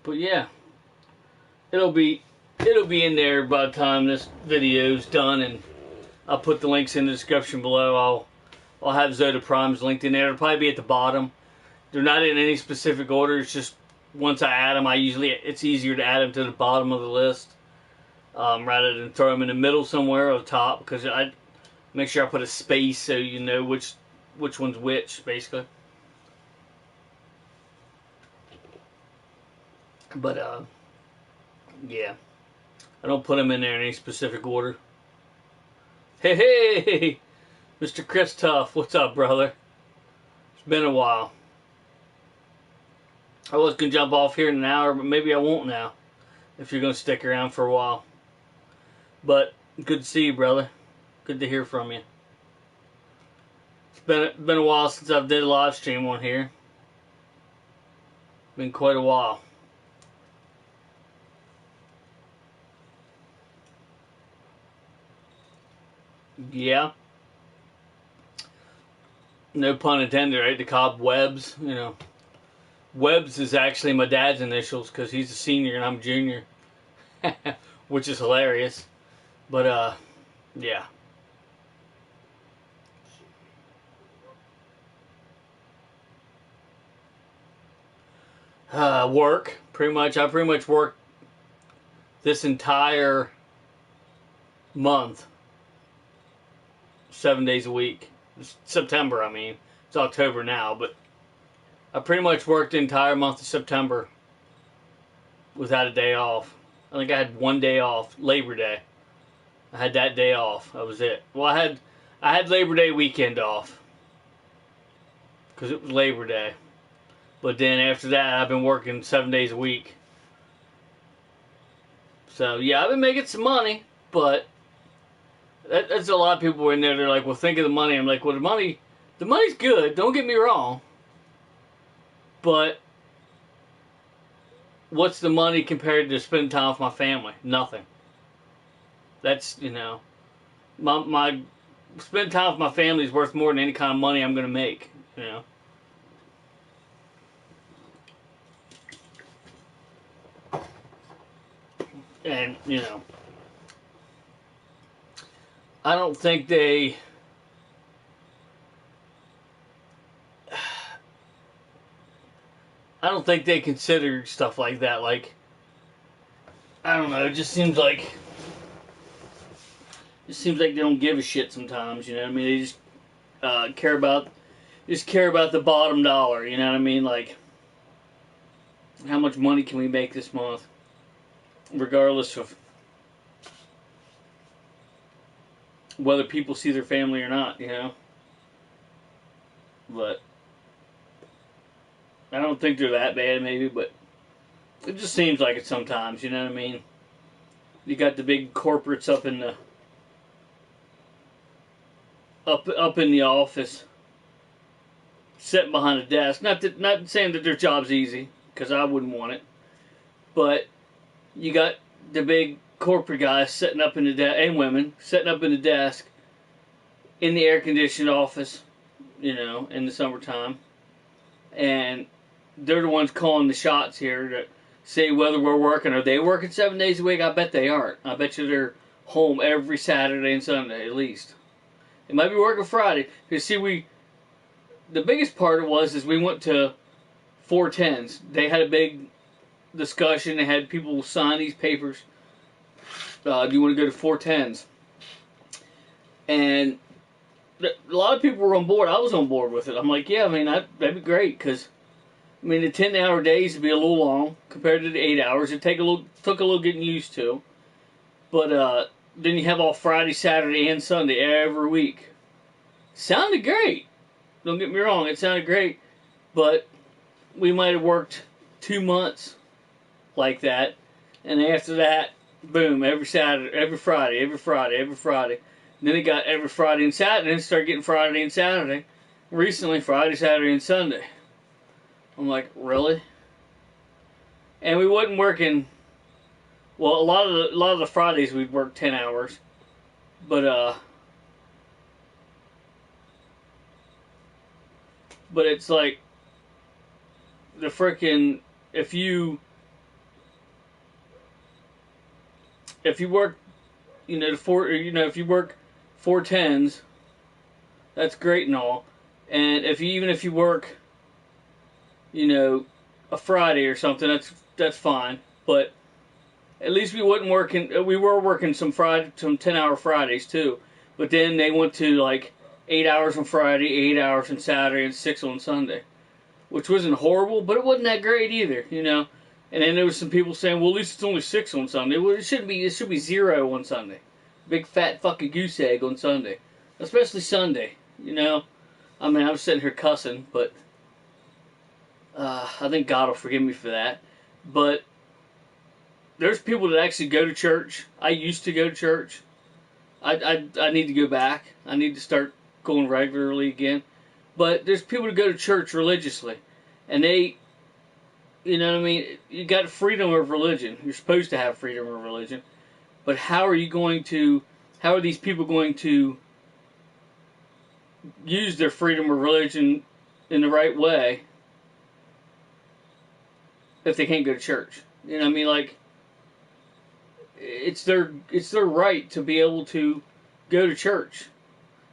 But yeah, it'll be in there by the time this video's done, and I'll put the links in the description below. I'll have Zoda Primes linked in there. It'll probably be at the bottom. They're not in any specific order. It's just once I add them, it's easier to add them to the bottom of the list rather than throw them in the middle somewhere or the top, because I make sure I put a space so you know which one's which, basically. But yeah, I don't put them in there in any specific order. Hey, Mr. Chris Tuff, what's up, brother? It's been a while. I was gonna jump off here in an hour, but maybe I won't now, if you're gonna stick around for a while. But good to see you, brother. Good to hear from you. It's been a while since I've did a live stream on here. Been quite a while. Yeah. No pun intended, right? The cobwebs, you know. Webbs is actually my dad's initials because he's a senior and I'm a junior, which is hilarious. But yeah. Work pretty much. I pretty much worked this entire month, 7 days a week. It's September, I mean. It's October now, but I pretty much worked the entire month of September without a day off. I think I had 1 day off, Labor Day. I had that day off. That was it. Well, I had Labor Day weekend off because it was Labor Day. But then after that, I've been working 7 days a week. So yeah, I've been making some money, but that's a lot of people in there. They're like, "Well, think of the money." I'm like, "Well, the money's good. Don't get me wrong, but what's the money compared to spending time with my family? Nothing. That's my spending time with my family is worth more than any kind of money I'm gonna make. You know." And I don't think they. I don't think they consider stuff like that. Like, I don't know. It just seems like they don't give a shit sometimes. You know what I mean? They just care about the bottom dollar. You know what I mean? Like, how much money can we make this month, regardless of whether people see their family or not. You know, but I don't think they're that bad, maybe, but it just seems like it sometimes. You know what I mean? You got the big corporates up in the office, sitting behind a desk. Not saying that their job's easy, because I wouldn't want it. But you got the big corporate guys sitting up in the desk, and women sitting up in the desk, in the air conditioned office, in the summertime, and they're the ones calling the shots here to say whether we're working. Are they working 7 days a week? I bet they aren't. I bet you they're home every Saturday and Sunday at least. They might be working Friday. Because see, the biggest part is we went to 410s. They had a big discussion. They had people sign these papers. Do you want to go to 410s? And a lot of people were on board. I was on board with it. I'm like, yeah, I mean, that'd be great, because I mean, the 10-hour days would be a little long compared to the 8 hours. It took a little getting used to. But then you have all Friday, Saturday, and Sunday every week. Sounded great. Don't get me wrong, it sounded great. But we might have worked 2 months like that. And after that, boom, every Saturday, every Friday, every Friday, every Friday. And then it got every Friday and Saturday, and it started getting Friday and Saturday. Recently, Friday, Saturday, and Sunday. I'm like, really? And we wasn't working. Well, a lot of the Fridays we'd work 10 hours, but it's like the frickin' if you work, if you work 410s, that's great and all, and if you work, a Friday or something, that's fine. But at least we wasn't working. We were working some 10-hour Fridays too. But then they went to like 8 hours on Friday, 8 hours on Saturday, and 6 on Sunday, which wasn't horrible, but it wasn't that great either, And then there was some people saying, well, at least it's only 6 on Sunday. Well, it should be 0 on Sunday. Big fat fucking goose egg on Sunday, especially Sunday. I mean, I'm sitting here cussing, but. I think God will forgive me for that. But there's people that actually go to church. I used to go to church. I need to go back. I need to start going regularly again. But there's people that go to church religiously. And they, you know what I mean? You got freedom of religion. You're supposed to have freedom of religion. But how are these people going to use their freedom of religion in the right way if they can't go to church. You know what I mean? Like, it's their right to be able to go to church,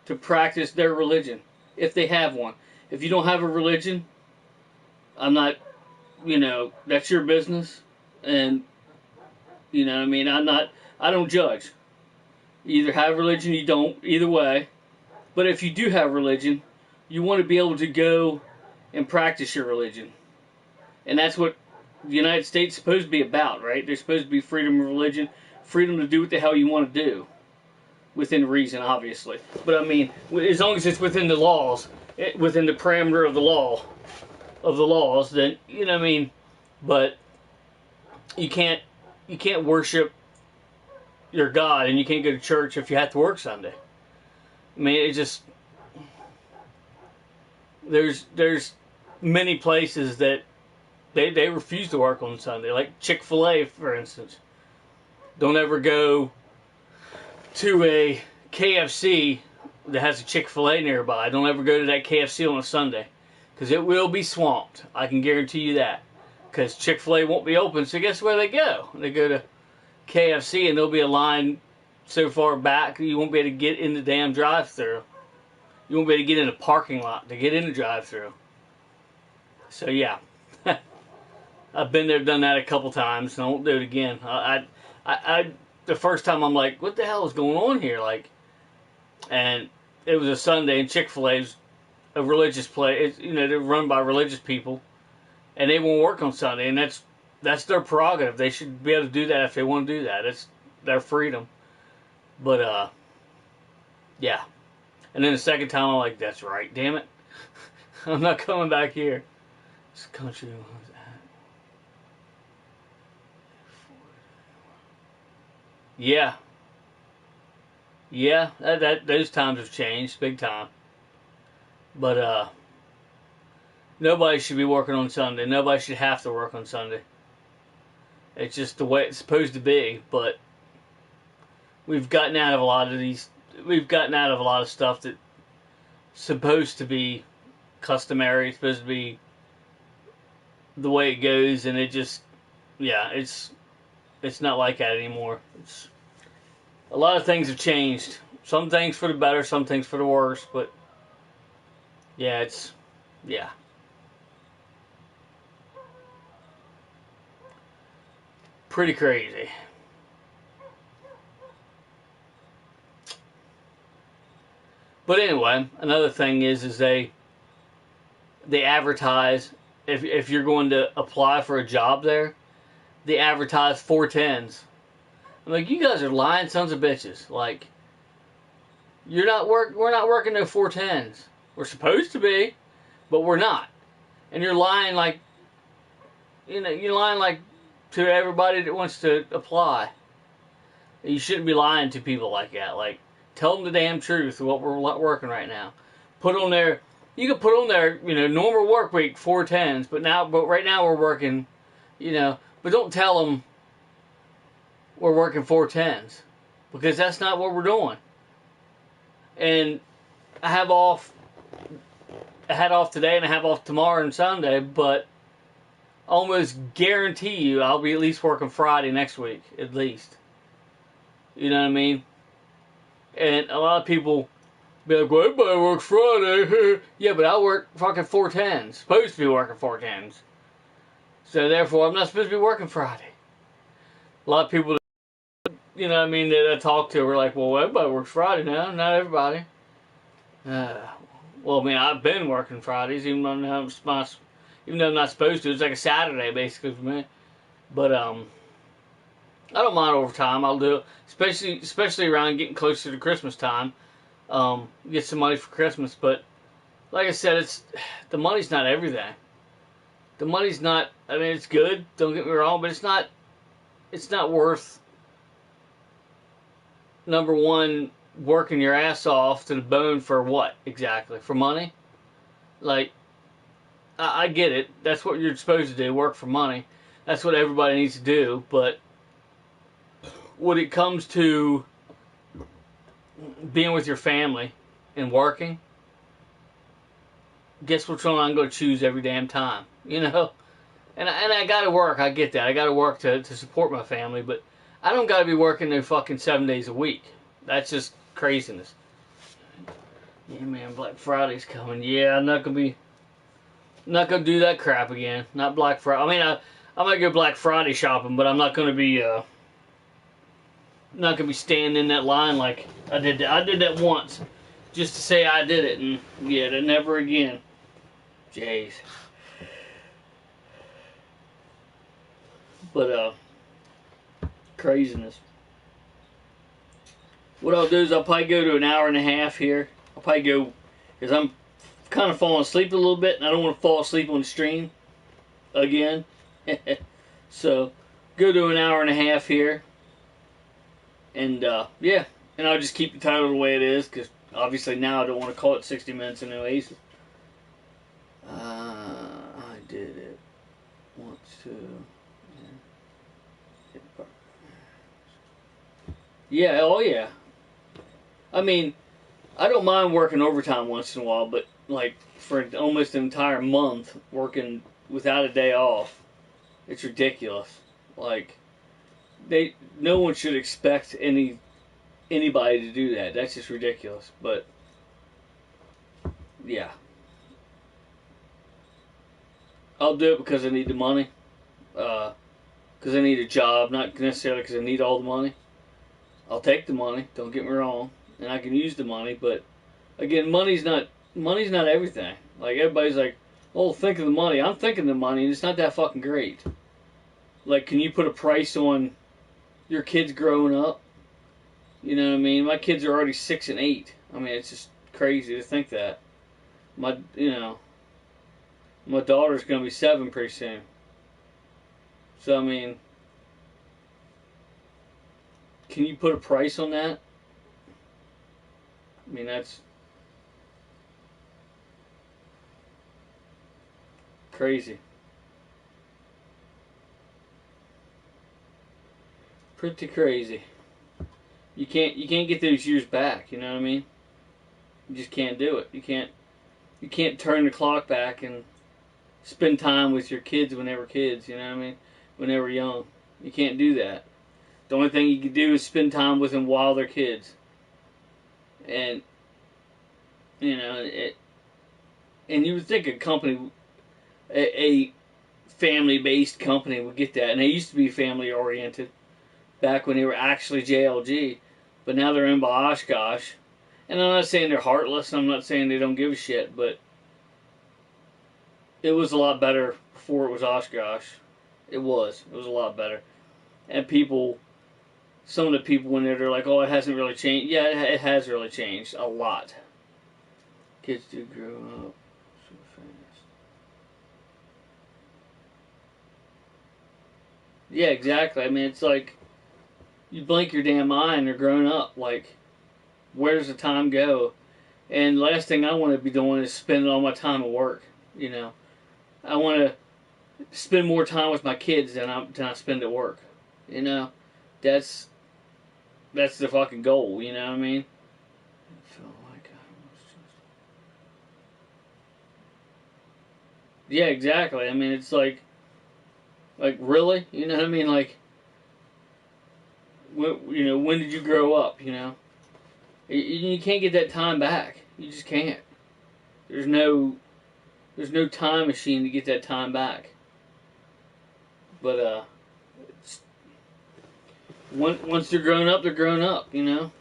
to practice their religion, if they have one. If you don't have a religion, I'm not, that's your business. And, you know what I mean? I don't judge. You either have religion, you don't, either way. But if you do have religion, you want to be able to go and practice your religion. And that's what the United States is supposed to be about, right? There's supposed to be freedom of religion, freedom to do what the hell you want to do. Within reason, obviously. But I mean, as long as it's within the laws, within the parameter of the laws, then, you know what I mean? But you can't worship your God and you can't go to church if you have to work Sunday. I mean, it just, there's many places that they refuse to work on Sunday, like Chick-fil-A, for instance. Don't ever go to a KFC that has a Chick-fil-A nearby. Don't ever go to that KFC on a Sunday, because it will be swamped. I can guarantee you that, because Chick-fil-A won't be open. So guess where they go? They go to KFC, and there'll be a line so far back you won't be able to get in the damn drive-thru. You won't be able to get in the parking lot to get in the drive-thru. So yeah, I've been there, done that a couple times, and I won't do it again. The first time I'm like, what the hell is going on here? Like, and it was a Sunday, and Chick-fil-A's a religious place. They're run by religious people, and they won't work on Sunday, and that's their prerogative. They should be able to do that if they want to do that. It's their freedom. But yeah. And then the second time I'm like, that's right, damn it, I'm not coming back here. This country was at. Yeah. Yeah, those times have changed big time. But nobody should be working on Sunday. Nobody should have to work on Sunday. It's just the way it's supposed to be. But we've gotten out of a lot of these. We've gotten out of a lot of stuff that's supposed to be customary. It's supposed to be the way it goes, and it just, yeah, it's not like that anymore. A lot of things have changed. Some things for the better, some things for the worse, but yeah, yeah. Pretty crazy. But anyway, another thing is they advertise, if you're going to apply for a job there, they advertise 410s. I'm like, you guys are lying sons of bitches. Like, we're not working no 410s. We're supposed to be, but we're not. And you're lying like, you're lying like to everybody that wants to apply. You shouldn't be lying to people like that. Like, tell them the damn truth of what we're working right now. Put on there, you can put on there, normal work week, 410s, but right now we're working, but don't tell them we're working 410s, because that's not what we're doing. And I had off today and I have off tomorrow and Sunday, but I almost guarantee you I'll be at least working Friday next week, at least. You know what I mean? And a lot of people be like, well, everybody works Friday. Yeah, but I work fucking 410s. Supposed to be working 410s. So therefore, I'm not supposed to be working Friday. A lot of people, that I talk to are like, well, everybody works Friday now. Not everybody. Well, I mean, I've been working Fridays, even though I'm not supposed to. It's like a Saturday, basically, for me. But, I don't mind overtime. I'll do it, especially around getting closer to Christmas time. Get some money for Christmas. But like I said, the money's not everything. The money's not. I mean, it's good. Don't get me wrong, but it's not. It's not worth. Number one, working your ass off to the bone for what exactly? For money? Like, I get it. That's what you're supposed to do. Work for money. That's what everybody needs to do. But when it comes to being with your family and working, guess which one I'm going to choose every damn time, you know? And I got to work, I get that. I got to work to support my family, but I don't got to be working there fucking 7 days a week. That's just craziness. Yeah, man, Black Friday's coming. Yeah, I'm not going to do that crap again. Not Black Friday. I mean, I might go Black Friday shopping, but I'm not going to be, not going to be standing in that line like I did that. I did that once, just to say I did it, and yeah, then never again. Jeez. But, craziness. What I'll do is I'll probably go to an hour and a half here. I'll probably go, because I'm kind of falling asleep a little bit, and I don't want to fall asleep on the stream again. So, go to an hour and a half here. And, yeah. And I'll just keep the title the way it is, because obviously now I don't want to call it 60 Minutes in Oasis. I did it once too. Yeah, oh yeah. I mean, I don't mind working overtime once in a while, but like for almost an entire month working without a day off, it's ridiculous. Like no one should expect anybody to do that. That's just ridiculous. But yeah, I'll do it because I need the money. Because I need a job, not necessarily because I need all the money. I'll take the money. Don't get me wrong, and I can use the money. But again, money's not everything. Like everybody's like, "Oh, think of the money." I'm thinking the money, and it's not that fucking great. Like, can you put a price on your kids growing up? You know what I mean? My kids are already 6 and 8. I mean, it's just crazy to think that. My daughter's gonna be 7 pretty soon. So I mean, can you put a price on that? I mean, that's crazy. Pretty crazy. You can't get those years back, you know what I mean? You just can't do it. You can't turn the clock back and spend time with your kids when they were kids, you know what I mean? When they were young. You can't do that. The only thing you can do is spend time with them while they're kids. And and you would think a company, a family-based company would get that. And they used to be family-oriented back when they were actually JLG. But now they're in by Oshkosh. And I'm not saying they're heartless. I'm not saying they don't give a shit. But it was a lot better before it was Oshkosh. It was. It was a lot better. And some of the people in there, they're like, oh, it hasn't really changed. Yeah, it has really changed. A lot. Kids do grow up so fast. Yeah, exactly. I mean, it's like, you blink your damn eye and they're grown up. Like, where does the time go? And the last thing I want to be doing is spending all my time at work. You know, I want to spend more time with my kids than I spend at work. You know, that's the fucking goal. You know what I mean? I felt like I was just... Yeah, exactly. I mean, it's like really, you know what I mean? Like, when did you grow up? You know, you can't get that time back. You just can't. There's no time machine to get that time back. But once they're grown up, they're grown up, you know.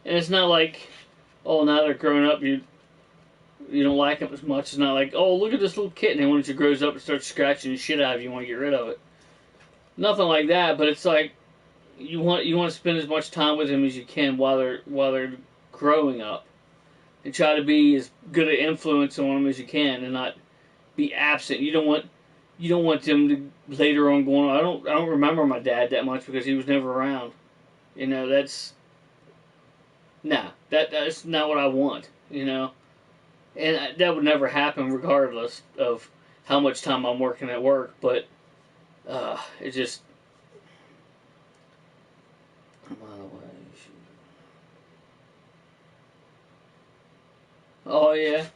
And it's not like, oh, now they're grown up, you don't like them as much. It's not like, oh, look at this little kitten, and once it grows up, it starts scratching the shit out of you, you want to get rid of it. Nothing like that. But it's like you want to spend as much time with them as you can while they're growing up, and try to be as good an influence on them as you can, and not be absent. You don't want them to later on going, I don't remember my dad that much because he was never around. You know, that's not what I want, you know. And that would never happen regardless of how much time I'm working at work, but it just... Oh yeah.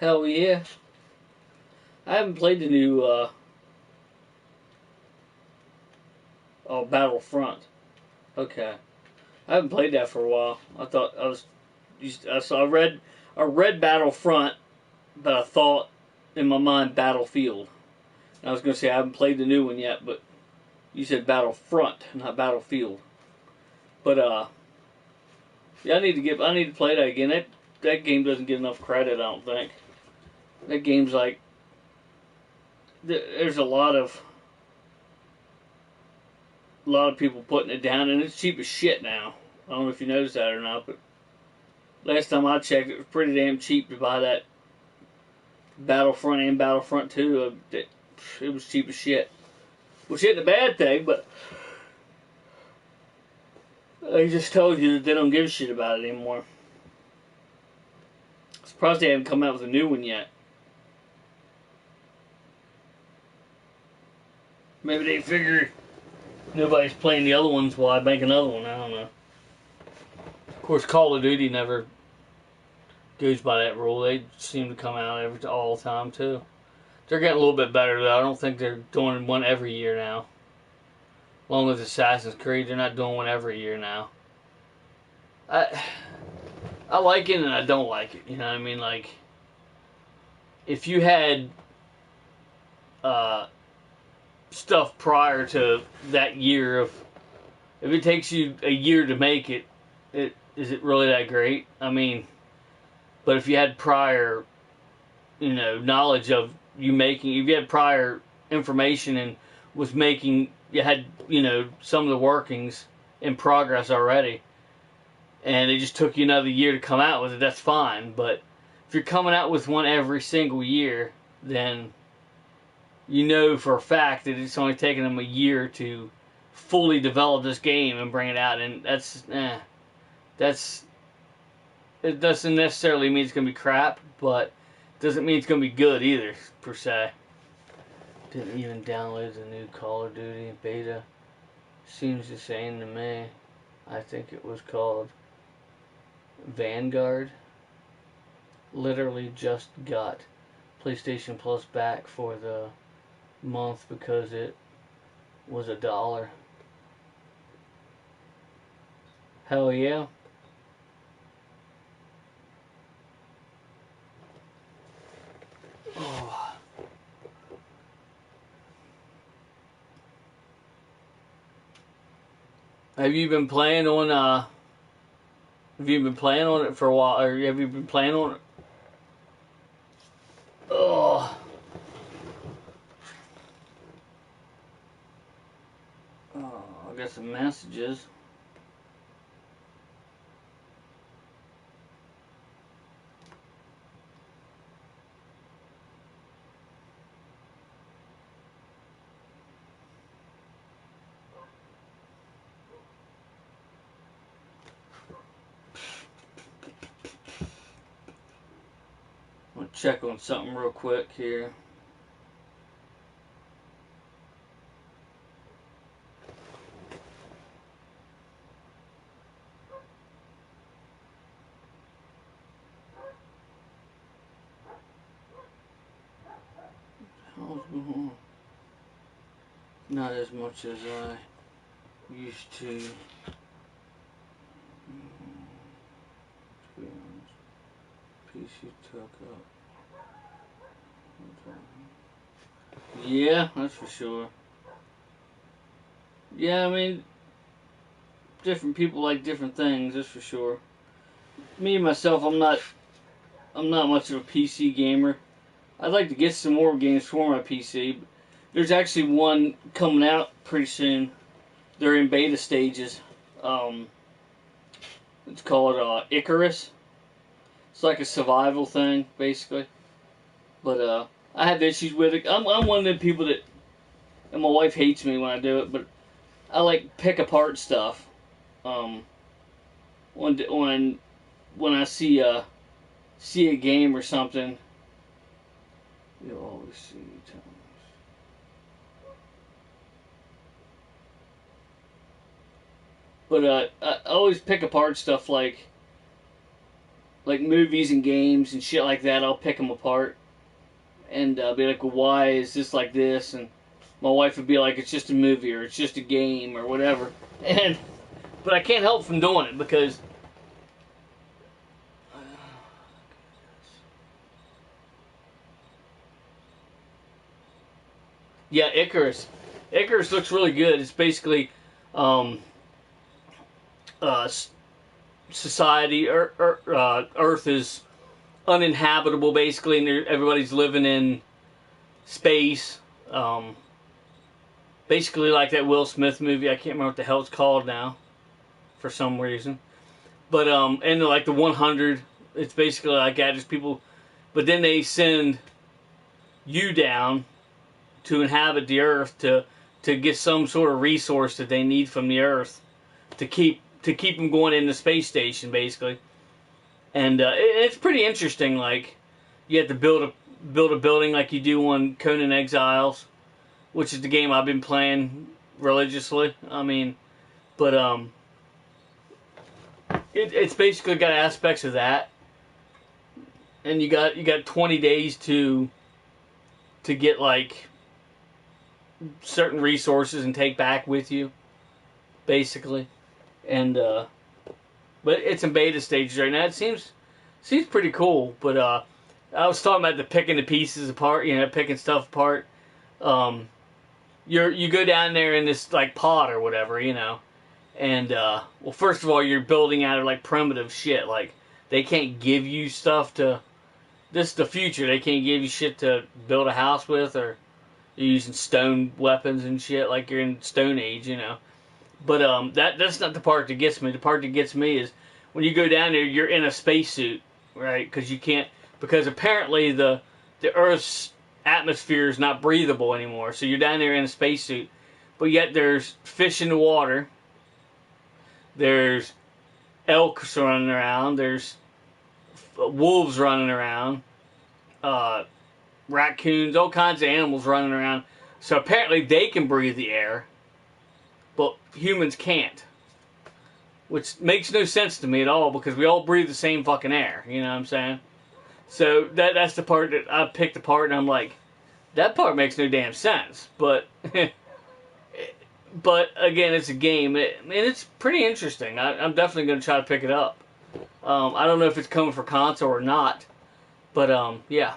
Hell yeah. I haven't played the new Battlefront. Okay. I haven't played that for a while. I thought I was I read Battlefront, but I thought in my mind Battlefield. And I was gonna say I haven't played the new one yet, but you said Battlefront, not Battlefield. But yeah, I need to play that again. That game doesn't get enough credit, I don't think. That game's like there's a lot of people putting it down, and it's cheap as shit now. I don't know if you noticed that or not, but last time I checked, it was pretty damn cheap to buy that Battlefront and Battlefront 2. It was cheap as shit. Which isn't a bad thing, but I just told you that they don't give a shit about it anymore. I'm surprised they haven't come out with a new one yet. Maybe they figure nobody's playing the other ones, why make another one? I don't know. Of course, Call of Duty never goes by that rule. They seem to come out all the time, too. They're getting a little bit better, though. I don't think they're doing one every year now. Along with Assassin's Creed, they're not doing one every year now. I like it and I don't like it. You know what I mean? Like, if you had stuff prior to that year of, if it takes you a year to make it, is it really that great? I mean, but if you had prior, knowledge of you making, if you had prior information and was making, you had, some of the workings in progress already, and it just took you another year to come out with it, that's fine. But if you're coming out with one every single year, then you know for a fact that it's only taken them a year to fully develop this game and bring it out, and it doesn't necessarily mean it's going to be crap, but it doesn't mean it's going to be good either, per se. Didn't even download the new Call of Duty beta. Seems the same to me. I think it was called Vanguard. Literally just got PlayStation Plus back for the month because it was $1. Hell yeah. Oh. Have you been playing on it for a while, or have you been playing on it? Oh. Oh, I got some messages. I'm gonna check on something real quick here. Not as much as I used to. PC took up. Yeah, that's for sure. Yeah, I mean, different people like different things, that's for sure. Me myself, I'm not much of a PC gamer. I'd like to get some more games for my PC. But there's actually one coming out pretty soon. They're in beta stages. It's called Icarus. It's like a survival thing, basically. But I have issues with it. I'm one of the people that, and my wife hates me when I do it, but I like pick apart stuff. When I see a game or something, you'll always see times. But I always pick apart stuff like like movies and games and shit like that. I'll pick them apart and be like, well, why is this like this? And my wife would be like, it's just a movie or it's just a game or whatever. And but I can't help from doing it because yeah, Icarus. Icarus looks really good. It's basically um, uh, society, Earth is uninhabitable basically, and everybody's living in space. Basically like that Will Smith movie. I can't remember what the hell it's called now, for some reason. But and like the 100, it's basically like that. Just people, but then they send you down to inhabit the Earth to get some sort of resource that they need from the Earth to keep them going in the space station basically. And it's pretty interesting. Like you have to build a building like you do on Conan Exiles, which is the game I've been playing religiously. I mean, but it's basically got aspects of that, and you got 20 days to get like certain resources and take back with you, basically, and but it's in beta stages right now. It seems pretty cool, but I was talking about the picking the pieces apart, picking stuff apart. You go down there in this like pod or whatever, and well, first of all, you're building out of like primitive shit. Like they can't give you stuff to. This is the future. They can't give you shit to build a house with, or you're using stone weapons and shit like you're in Stone Age, But that's not the part that gets me. The part that gets me is when you go down there, you're in a spacesuit, right? Because apparently the Earth's atmosphere is not breathable anymore. So you're down there in a spacesuit, but yet there's fish in the water. There's elks running around. There's wolves running around. Raccoons, all kinds of animals running around. So apparently they can breathe the air, but humans can't. Which makes no sense to me at all because we all breathe the same fucking air. You know what I'm saying? So that's the part that I picked apart, and I'm like, that part makes no damn sense. But but again, it's a game, and it's pretty interesting. I'm definitely going to try to pick it up. I don't know if it's coming for console or not, but yeah.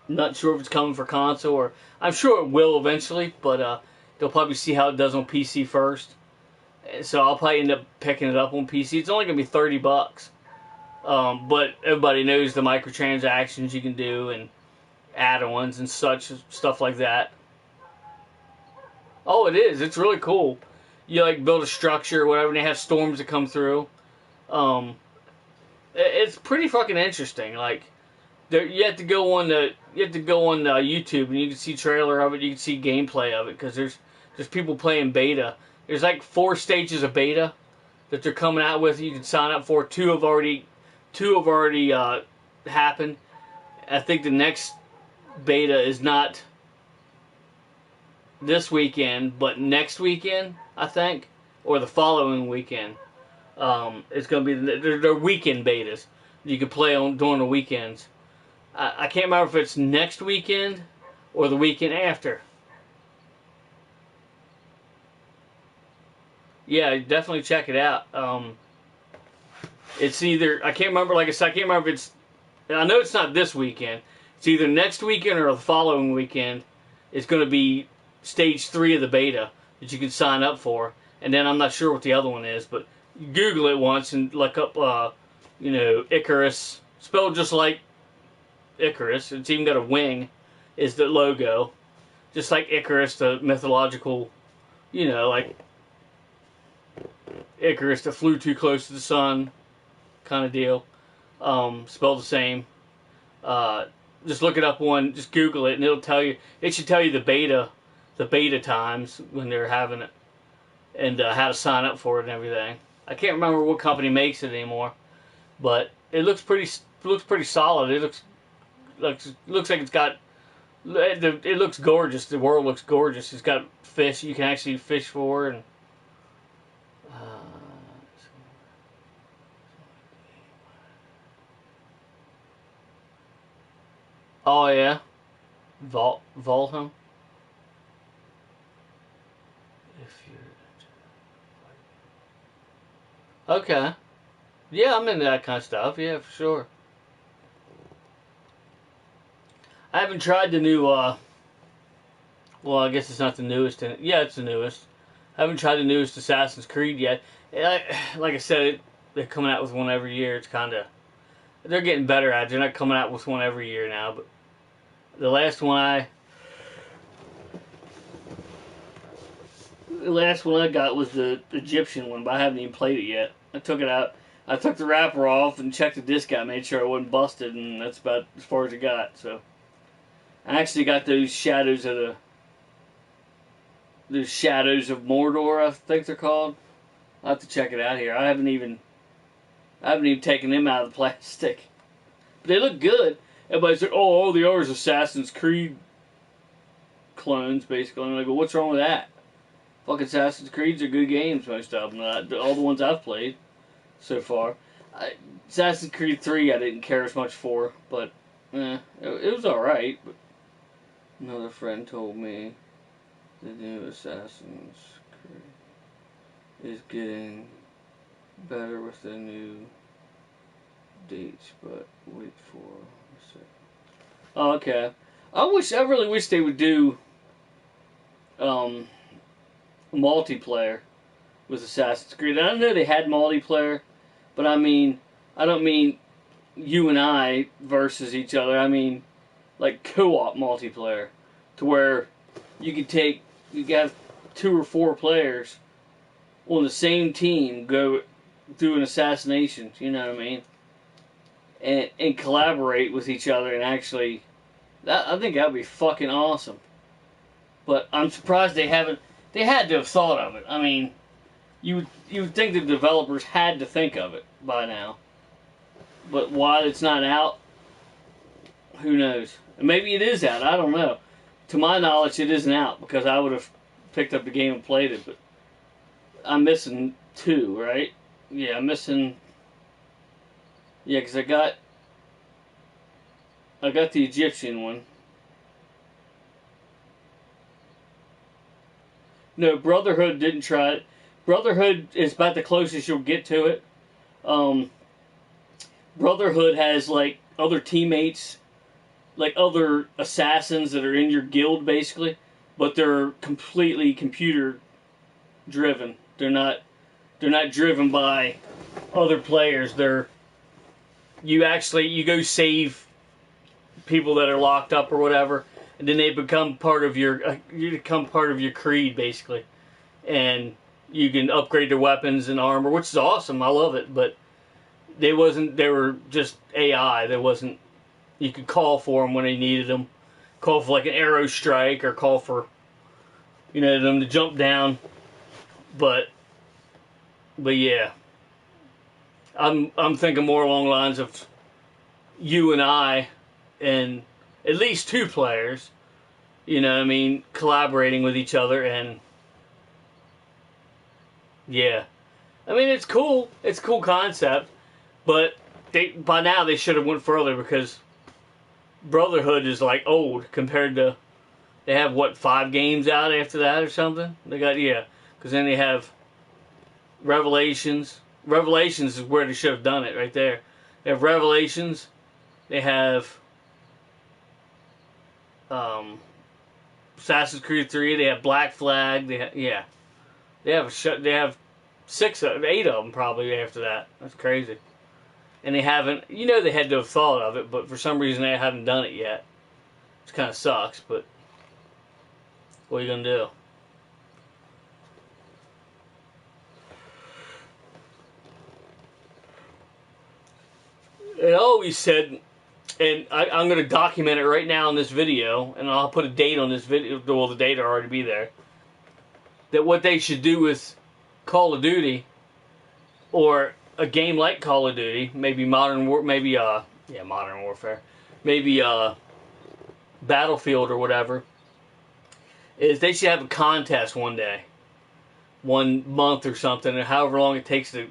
I'm not sure if it's coming for console, or I'm sure it will eventually, but they'll probably see how it does on PC first. So I'll probably end up picking it up on PC. It's only going to be $30. But everybody knows the microtransactions you can do and add-ons and such, stuff like that. Oh, it is. It's really cool. You like build a structure or whatever, and they have storms that come through. It's pretty fucking interesting. Like, you have to go on YouTube, and you can see trailer of it. You can see gameplay of it because there's people playing beta. There's like 4 stages of beta that they're coming out with. You can sign up for. Two have already happened. I think the next beta is not this weekend, but next weekend, I think, or the following weekend. It's going to be they're weekend betas. You can play on during the weekends. I can't remember if it's next weekend or the weekend after. Yeah, definitely check it out. It's either, I can't remember, like I said, I can't remember if it's, I know it's not this weekend. It's either next weekend or the following weekend. It's going to be stage 3 of the beta that you can sign up for. And then I'm not sure what the other one is, but Google it once and look up, Icarus, spelled just like Icarus. It's even got a wing, is the logo. Just like Icarus, the mythological, like Icarus that flew too close to the sun kind of deal. Spelled the same. Just look it up just Google it, and it'll tell you, it should tell you the beta times when they're having it, and how to sign up for it and everything. I can't remember what company makes it anymore, but it looks pretty solid. It looks like it's got, it looks gorgeous. The world looks gorgeous. It's got fish you can actually fish for, and Oh yeah, Volham. If you're okay, yeah, I'm into that kind of stuff. Yeah, for sure. I haven't tried the new. Well, I guess it's not the newest. Yeah, it's the newest. I haven't tried the newest Assassin's Creed yet. Like I said, they're coming out with one every year. It's kind of they're getting better at it. They're not coming out with one every year now. But the last one I got was the Egyptian one, but I haven't even played it yet. I took it out. I took the wrapper off and checked the disc out, made sure it wasn't busted, and that's about as far as it got. So I actually got those shadows of Mordor, I think they're called. I'll have to check it out here. I haven't even taken them out of the plastic. But they look good. Everybody's like, oh, all they are is Assassin's Creed clones, basically. And I'm like, well, what's wrong with that? Fucking Assassin's Creeds are good games, most of them. All the ones I've played so far. Assassin's Creed 3 I didn't care as much for, but it was alright. But another friend told me the new Assassin's Creed is getting better with the new dates, but wait for a second. Oh, okay. I really wish they would do multiplayer with Assassin's Creed. I know they had multiplayer, but I don't mean you and I versus each other. I mean like co-op multiplayer, to where you have 2 or 4 players on the same team go do an assassination. You know what I mean? And collaborate with each other and actually, I think that would be fucking awesome. But I'm surprised they haven't. They had to have thought of it. I mean, you would think the developers had to think of it by now. But why it's not out, who knows? Maybe it is out. I don't know. To my knowledge, it isn't out because I would have picked up the game and played it. But I'm missing 2, right? Yeah, I'm missing. Yeah, because I got the Egyptian one. No, Brotherhood didn't try it. Brotherhood is about the closest you'll get to it. Brotherhood has like other teammates, like other assassins that are in your guild, basically, but they're completely computer driven. They're not driven by other players. You go save people that are locked up or whatever, and then they become part of your creed, basically, and you can upgrade their weapons and armor, which is awesome. I love it. But they were just AI. You could call for them when they needed them, call for like an arrow strike, or call for them to jump down. But yeah, I'm thinking more along the lines of you and I, and at least 2 players, collaborating with each other. And yeah, I mean, it's cool. It's a cool concept, but by now they should have went further, because Brotherhood is like old compared to, they have 5 games out after that or something. They got, because then they have Revelations. Revelations is where they should have done it, right there. They have Revelations. They have Assassin's Creed 3. They have Black Flag. They have 8 of them probably after that. That's crazy. And they haven't. They had to have thought of it, but for some reason they haven't done it yet. Which kind of sucks. But what are you gonna do? And I always said, and I'm going to document it right now in this video, and I'll put a date on this video. Well, the date will already be there. That what they should do with Call of Duty, or a game like Call of Duty, maybe Modern Warfare, maybe Battlefield or whatever, is they should have a contest one day, 1 month or something, or however long it takes to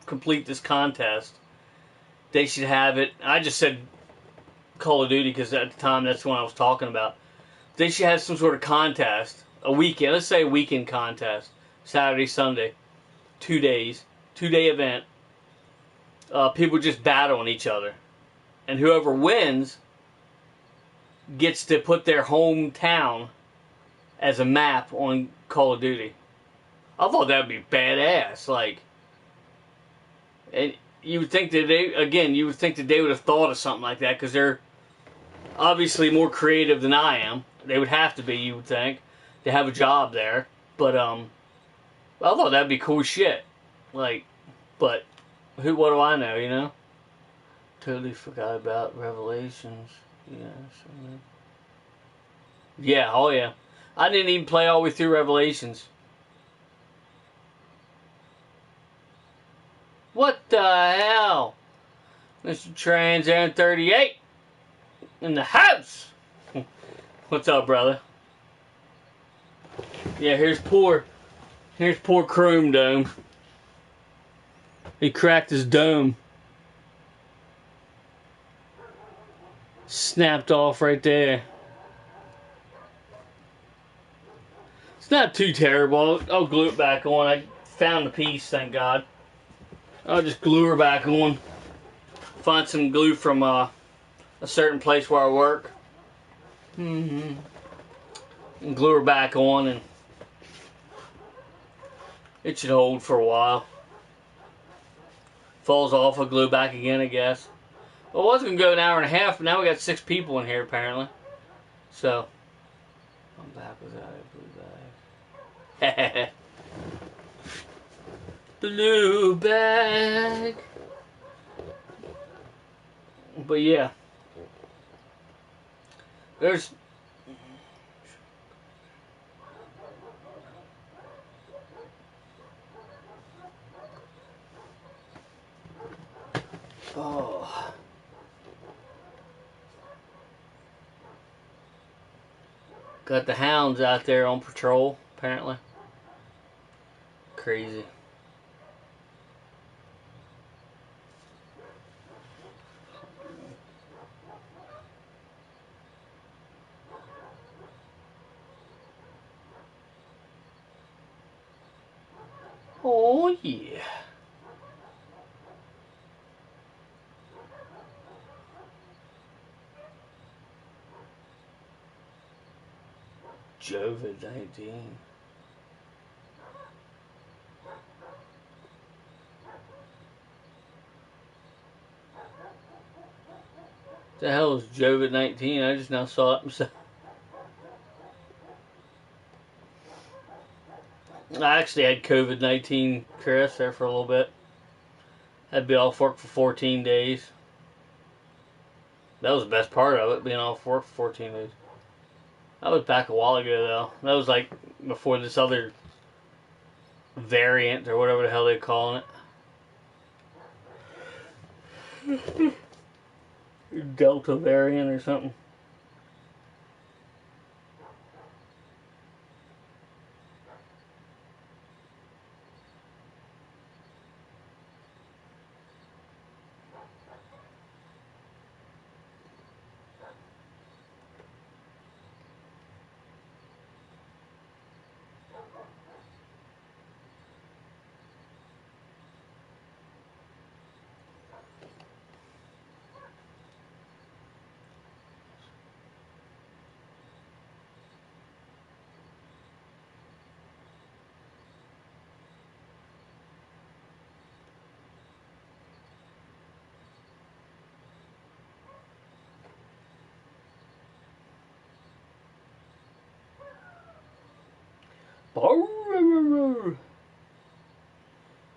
complete this contest. They should have it. I just said Call of Duty, because at the time that's when I was talking about. They should have some sort of contest, a weekend. Let's say a weekend contest, Saturday, Sunday, 2 days, 2-day event. People just battling each other, and whoever wins gets to put their hometown as a map on Call of Duty. I thought that'd be badass. Like, and you would think that you would think that they would have thought of something like that, because they're obviously more creative than I am. They would have to be, you would think. They have a job there. But, I thought that'd be cool shit. Like, but, what do I know, you know? Totally forgot about Revelations. Yeah, oh yeah. I didn't even play all the way through Revelations. What the hell? Mr. Trans Aaron 38 in the house. What's up, brother? Yeah, here's poor Chrome Dome. He cracked his dome. Snapped off right there. It's not too terrible. I'll glue it back on. I found the piece, thank God. I'll just glue her back on. Find some glue from a certain place where I work. And glue her back on, and it should hold for a while. Falls off, I'll glue back again, I guess. Well, it was going to go an hour and a half, but now we got 6 people in here, apparently. So, I'm back without a blue bag. Blue bag. But yeah. There's... Oh. Got the hounds out there on patrol, apparently. Crazy. Oh yeah. COVID-19. The hell is COVID-19? I just now saw it myself. I actually had COVID-19, Chris, there for a little bit. Had to be off work for 14 days. That was the best part of it, being off work for 14 days. That was back a while ago, though. That was like before this other variant, or whatever the hell they're calling it. Delta variant or something.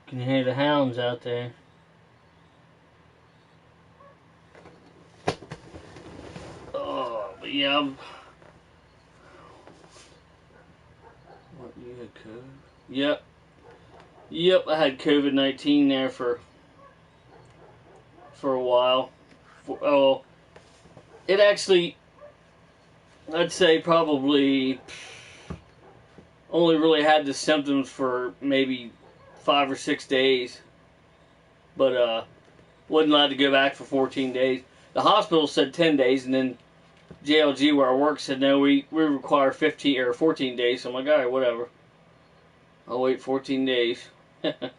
Can you hear the hounds out there? Oh, but yeah. What, you had COVID? Yep. Yep, I had COVID-19 there for a while. It actually, I'd say probably only really had the symptoms for maybe 5 or 6 days, but wasn't allowed to go back for 14 days. The hospital said 10 days, and then JLG where I work said no, we require 15 or 14 days. So I'm like, all right, whatever. I'll wait 14 days. But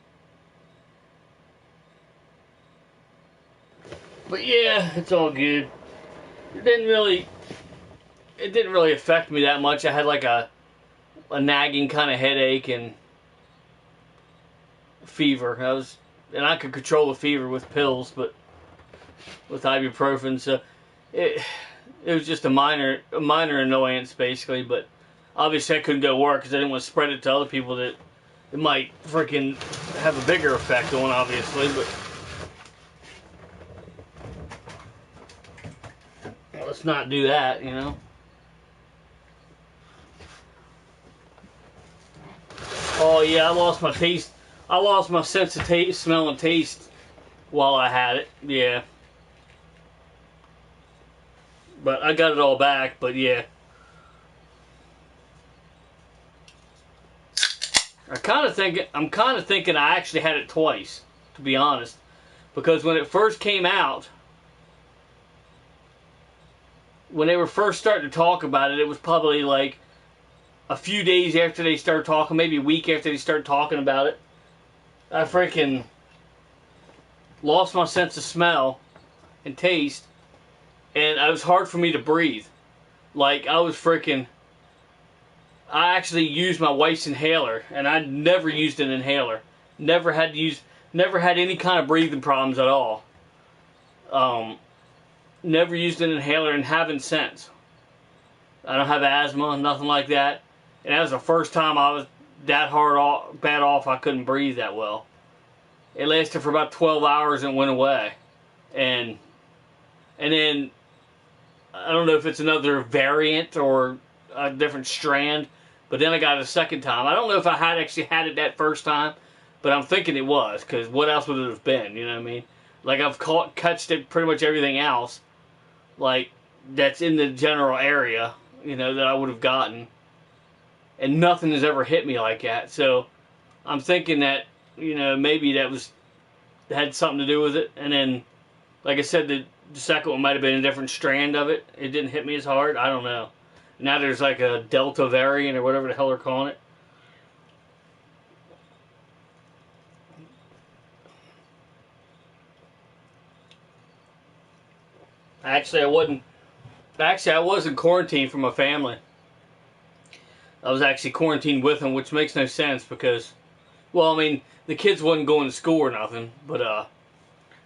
yeah, it's all good. It didn't really affect me that much. I had like a nagging kind of headache and fever. And I could control the fever with pills, but with ibuprofen, so it was just a minor annoyance basically. But obviously I couldn't go to work because I didn't want to spread it to other people that it might freaking have a bigger effect on, obviously. But let's not do that, you know. Oh yeah, I lost my taste. I lost my sense of taste, smell and taste while I had it. Yeah. But I got it all back, but yeah. I'm kind of thinking I actually had it twice, to be honest. Because when it first came out, when they were first starting to talk about it, it was probably like a few days after they started talking, maybe a week after they started talking about it. I freaking lost my sense of smell and taste, and it was hard for me to breathe. Like, I actually used my wife's inhaler, and I never used an inhaler. Never had any kind of breathing problems at all. Never used an inhaler and haven't since. I don't have asthma, nothing like that. And that was the first time I was that bad off I couldn't breathe that well. It lasted for about 12 hours and went away. And then, I don't know if it's another variant or a different strand, but then I got it a second time. I don't know if I had actually had it that first time, but I'm thinking it was, because what else would it have been, you know what I mean? Like, I've catched it pretty much everything else, like, that's in the general area, you know, that I would have gotten. And nothing has ever hit me like that. So I'm thinking that, you know, maybe that had something to do with it. And then, like I said, the second one might have been a different strand of it. It didn't hit me as hard. I don't know. Now there's like a Delta variant or whatever the hell they're calling it. Actually, I wasn't quarantined from my family. I was actually quarantined with them, which makes no sense because, well, I mean, the kids wasn't going to school or nothing, but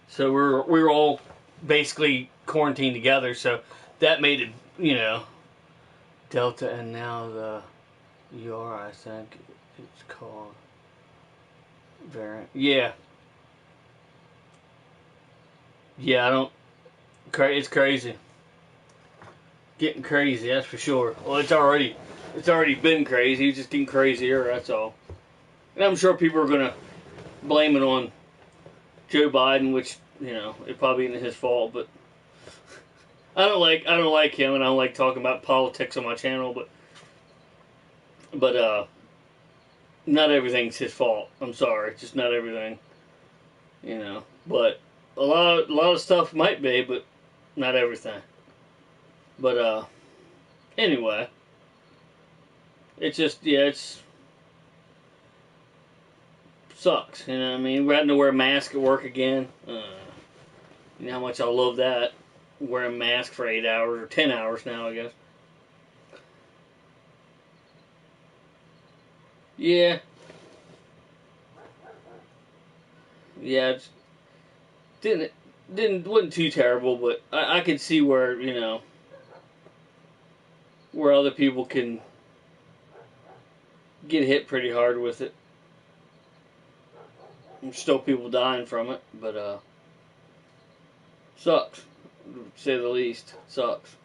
so we were all basically quarantined together. So that made it, you know, Delta, and now the I think it's called variant. Yeah, yeah. It's crazy, getting crazy. That's for sure. Well, it's already been crazy. It's just getting crazier. That's all. And I'm sure people are gonna blame it on Joe Biden, which, you know, it probably isn't his fault. But I don't like him, and I don't like talking about politics on my channel. But not everything's his fault. I'm sorry, just not everything. You know, but a lot of stuff might be, but not everything. But anyway. It's just, yeah, sucks, you know what I mean? We're having to wear a mask at work again. You know how much I love that. Wearing a mask for 8 hours, or 10 hours now, I guess. Yeah. Yeah, wasn't too terrible, but I could see where, you know, where other people can get hit pretty hard with it. There's still people dying from it, but sucks, to say the least. Sucks.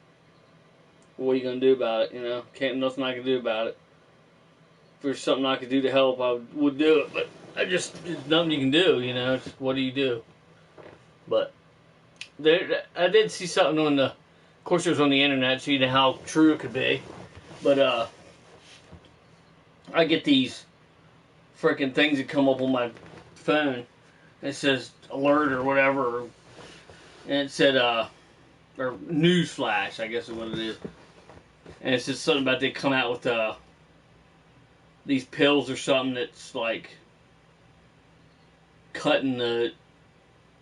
What are you gonna do about it? You know, nothing I can do about it. If there's something I could do to help, I would do it. But there's nothing you can do. You know, what do you do? But I did see something on of course it was on the internet, so you know how true it could be. But I get these freaking things that come up on my phone. It says alert or whatever, and it said or news flash, I guess is what it is. And it's just something about they come out with these pills or something that's like cutting the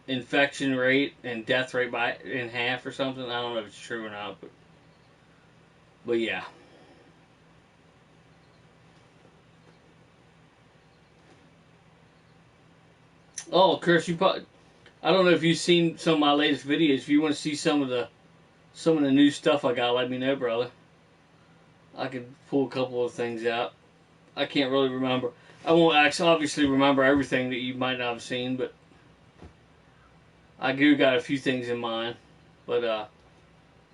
infection rate and death rate in half or something. I don't know if it's true or not, but yeah. Oh, Chris, I don't know if you've seen some of my latest videos. If you want to see some of the new stuff I got, let me know, brother. I could pull a couple of things out. I can't really remember. I won't actually obviously remember everything that you might not have seen, but I do got a few things in mind. But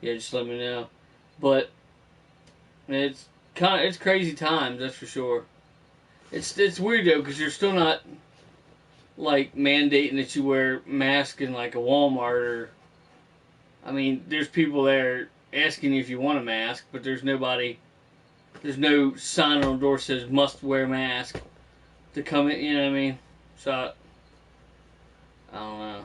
yeah, just let me know. But it's crazy times, that's for sure. It's weird though, because you're still not like mandating that you wear masks in like a Walmart or. I mean, there's people there asking you if you want a mask, but there's nobody. There's no sign on the door that says must wear mask to come in. You know what I mean? So I don't know.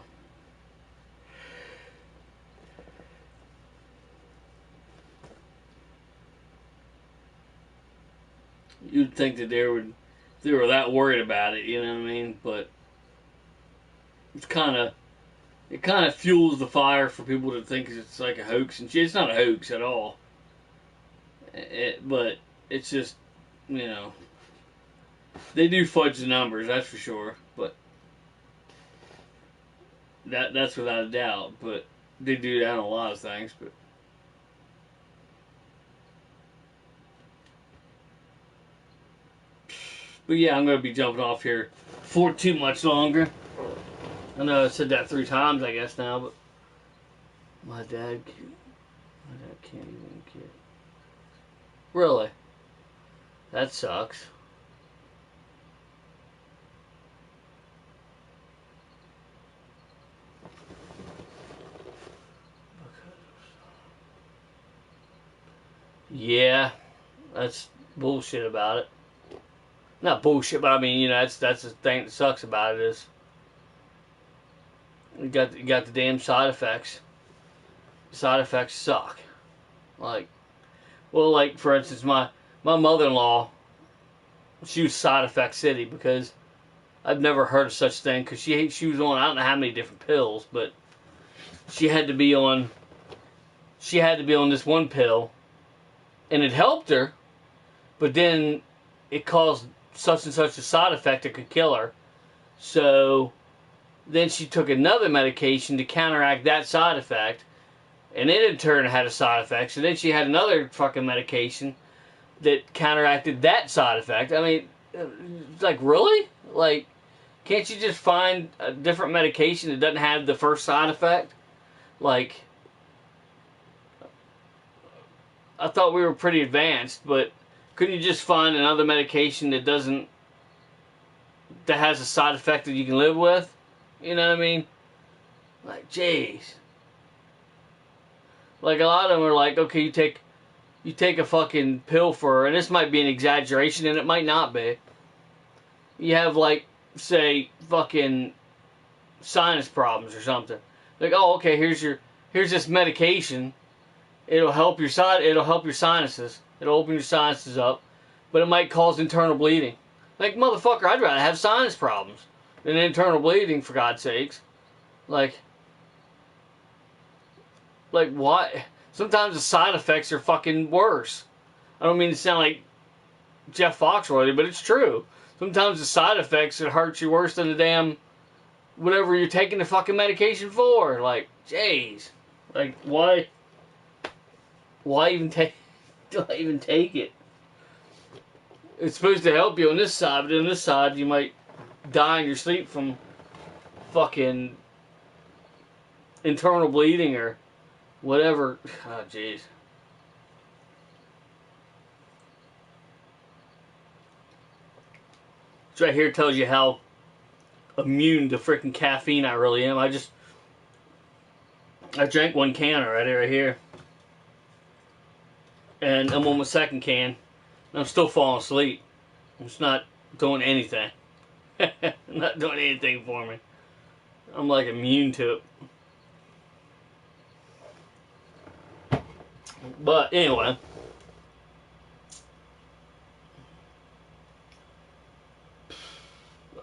You'd think that they were that worried about it. You know what I mean? But it kind of fuels the fire for people to think it's like a hoax and shit. It's not a hoax at all. But it's just, you know, they do fudge the numbers, that's for sure. But that's without a doubt. But they do that on a lot of things. But yeah, I'm gonna be jumping off here for too much longer. I know I said that 3 times, I guess now, but my dad can't even get. Really? That sucks. Yeah, that's bullshit about it. Not bullshit, but I mean, you know, that's the thing that sucks about it is you got the damn side effects. Side effects suck. Like, well, like for instance, my mother-in-law, she was side effect city because I've never heard of such thing because she was on I don't know how many different pills, but she had to be on this one pill, and it helped her, but then it caused such and such a side effect that could kill her. So then she took another medication to counteract that side effect, and it in turn had a side effect. So then she had another fucking medication that counteracted that side effect. I mean, it's like, really? Like, can't you just find a different medication that doesn't have the first side effect? Like, I thought we were pretty advanced, but couldn't you just find another medication that has a side effect that you can live with? You know what I mean? Like, jeez. Like, a lot of them are like, okay, you take a fucking pill for, and this might be an exaggeration, and it might not be. You have, like, say, fucking sinus problems or something. Like, oh, okay, here's this medication. It'll help your sinuses. It'll open your sinuses up, but it might cause internal bleeding. Like, motherfucker, I'd rather have sinus problems than internal bleeding, for God's sakes. Like why? Sometimes the side effects are fucking worse. I don't mean to sound like Jeff Foxworthy, but it's true. Sometimes the side effects it hurt you worse than the damn whatever you're taking the fucking medication for. Like, jeez. Like, why even take it? It's supposed to help you on this side, but on this side you might die in your sleep from fucking internal bleeding or whatever. Oh, jeez. This right here tells you how immune to freaking caffeine I really am. I drank 1 can already right here. And I'm on my 2nd can. And I'm still falling asleep. It's not doing anything. Not doing anything for me. I'm like immune to it. But anyway.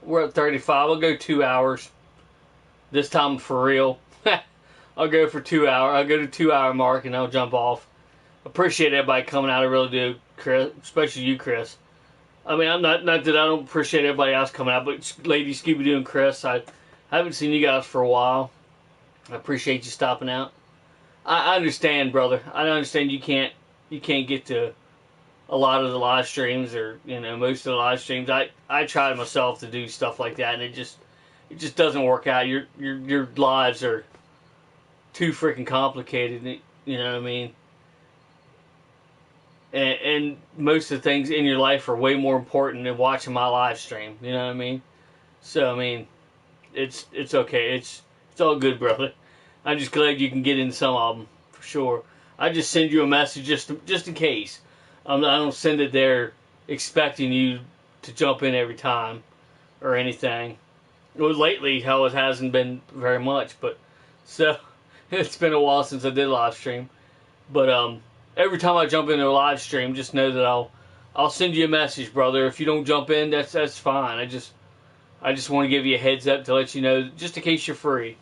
We're at 35. I'll go 2 hours. This time for real. I'll go for 2 hours. I'll go to 2 hour mark and I'll jump off. Appreciate everybody coming out. I really do, Chris. Especially you, Chris. I mean, I'm not that I don't appreciate everybody else coming out, but Lady Scooby-Doo and Chris, I haven't seen you guys for a while. I appreciate you stopping out. I understand, brother. I understand you can't get to a lot of the live streams, or most of the live streams. I tried myself to do stuff like that, and it just doesn't work out. Your lives are too freaking complicated. You know what I mean? And most of the things in your life are way more important than watching my live stream. You know what I mean? So I mean, it's okay. It's all good, brother. I'm just glad you can get in some of them for sure. I just send you a message just in case. I don't send it there expecting you to jump in every time or anything. Well, lately, hell, it hasn't been very much, but so it's been a while since I did live stream. But every time I jump into a live stream, just know that I'll send you a message, brother. If you don't jump in, that's fine. I just want to give you a heads up to let you know, just in case you're free,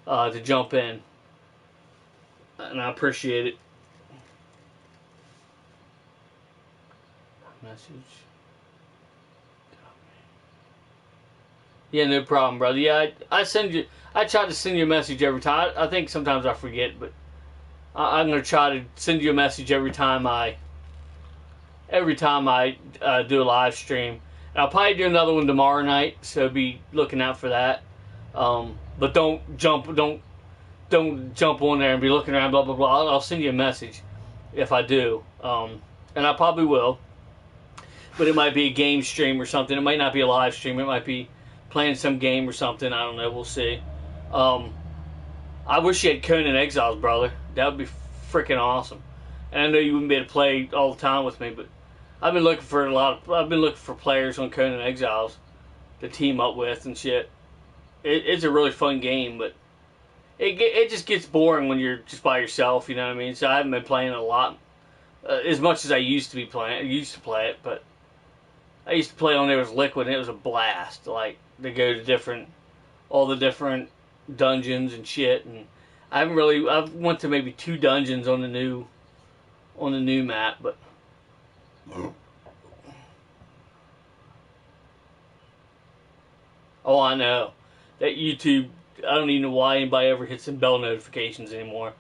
to jump in. And I appreciate it. Message. Yeah, no problem, brother. Yeah, I try to send you a message every time. I think sometimes I forget, but I'm gonna try to send you a message every time I do a live stream. And I'll probably do another one tomorrow night, so be looking out for that. But don't jump on there and be looking around, blah blah blah. I'll send you a message if I do, and I probably will. But it might be a game stream or something. It might not be a live stream. It might be playing some game or something. I don't know. We'll see. I wish you had Conan Exiles, brother. That would be freaking awesome. And I know you wouldn't be able to play all the time with me, but I've been looking for players on Conan Exiles to team up with and shit. It's a really fun game, but it just gets boring when you're just by yourself. You know what I mean? So I haven't been playing it a lot, as much as I used to play it, but. I used to play on there with Liquid, and it was a blast. Like, to go to all the different dungeons and shit. And I've went to maybe 2 dungeons on the new map, but. Oh, I know. That YouTube, I don't even know why anybody ever hits some bell notifications anymore.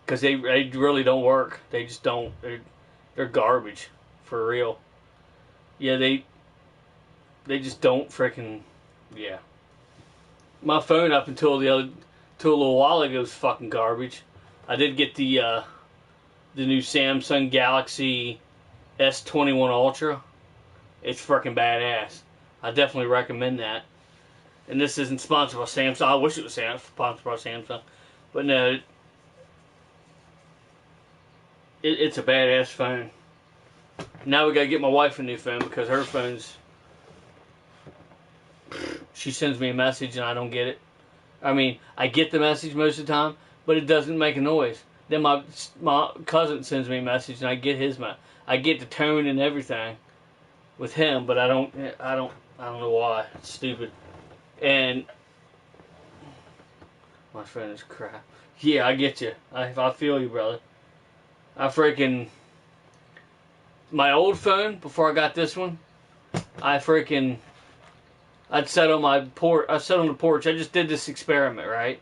Because they really don't work. They just don't. They're garbage. For real. Yeah, they just don't frickin', yeah. My phone up until a little while ago was fucking garbage. I did get the new Samsung Galaxy S21 Ultra. It's freaking badass. I definitely recommend that. And this isn't sponsored by Samsung. I wish it was sponsored by Samsung. But no, it's a badass phone. Now we gotta get my wife a new phone because her phone's... She sends me a message and I don't get it. I mean, I get the message most of the time, but it doesn't make a noise. Then my cousin sends me a message and I get I get the tone and everything with him, but I don't know why. It's stupid. And my phone is crap. Yeah, I get you. I feel you, brother. My old phone, before I got this one, I'd sit on the porch. I just did this experiment, right?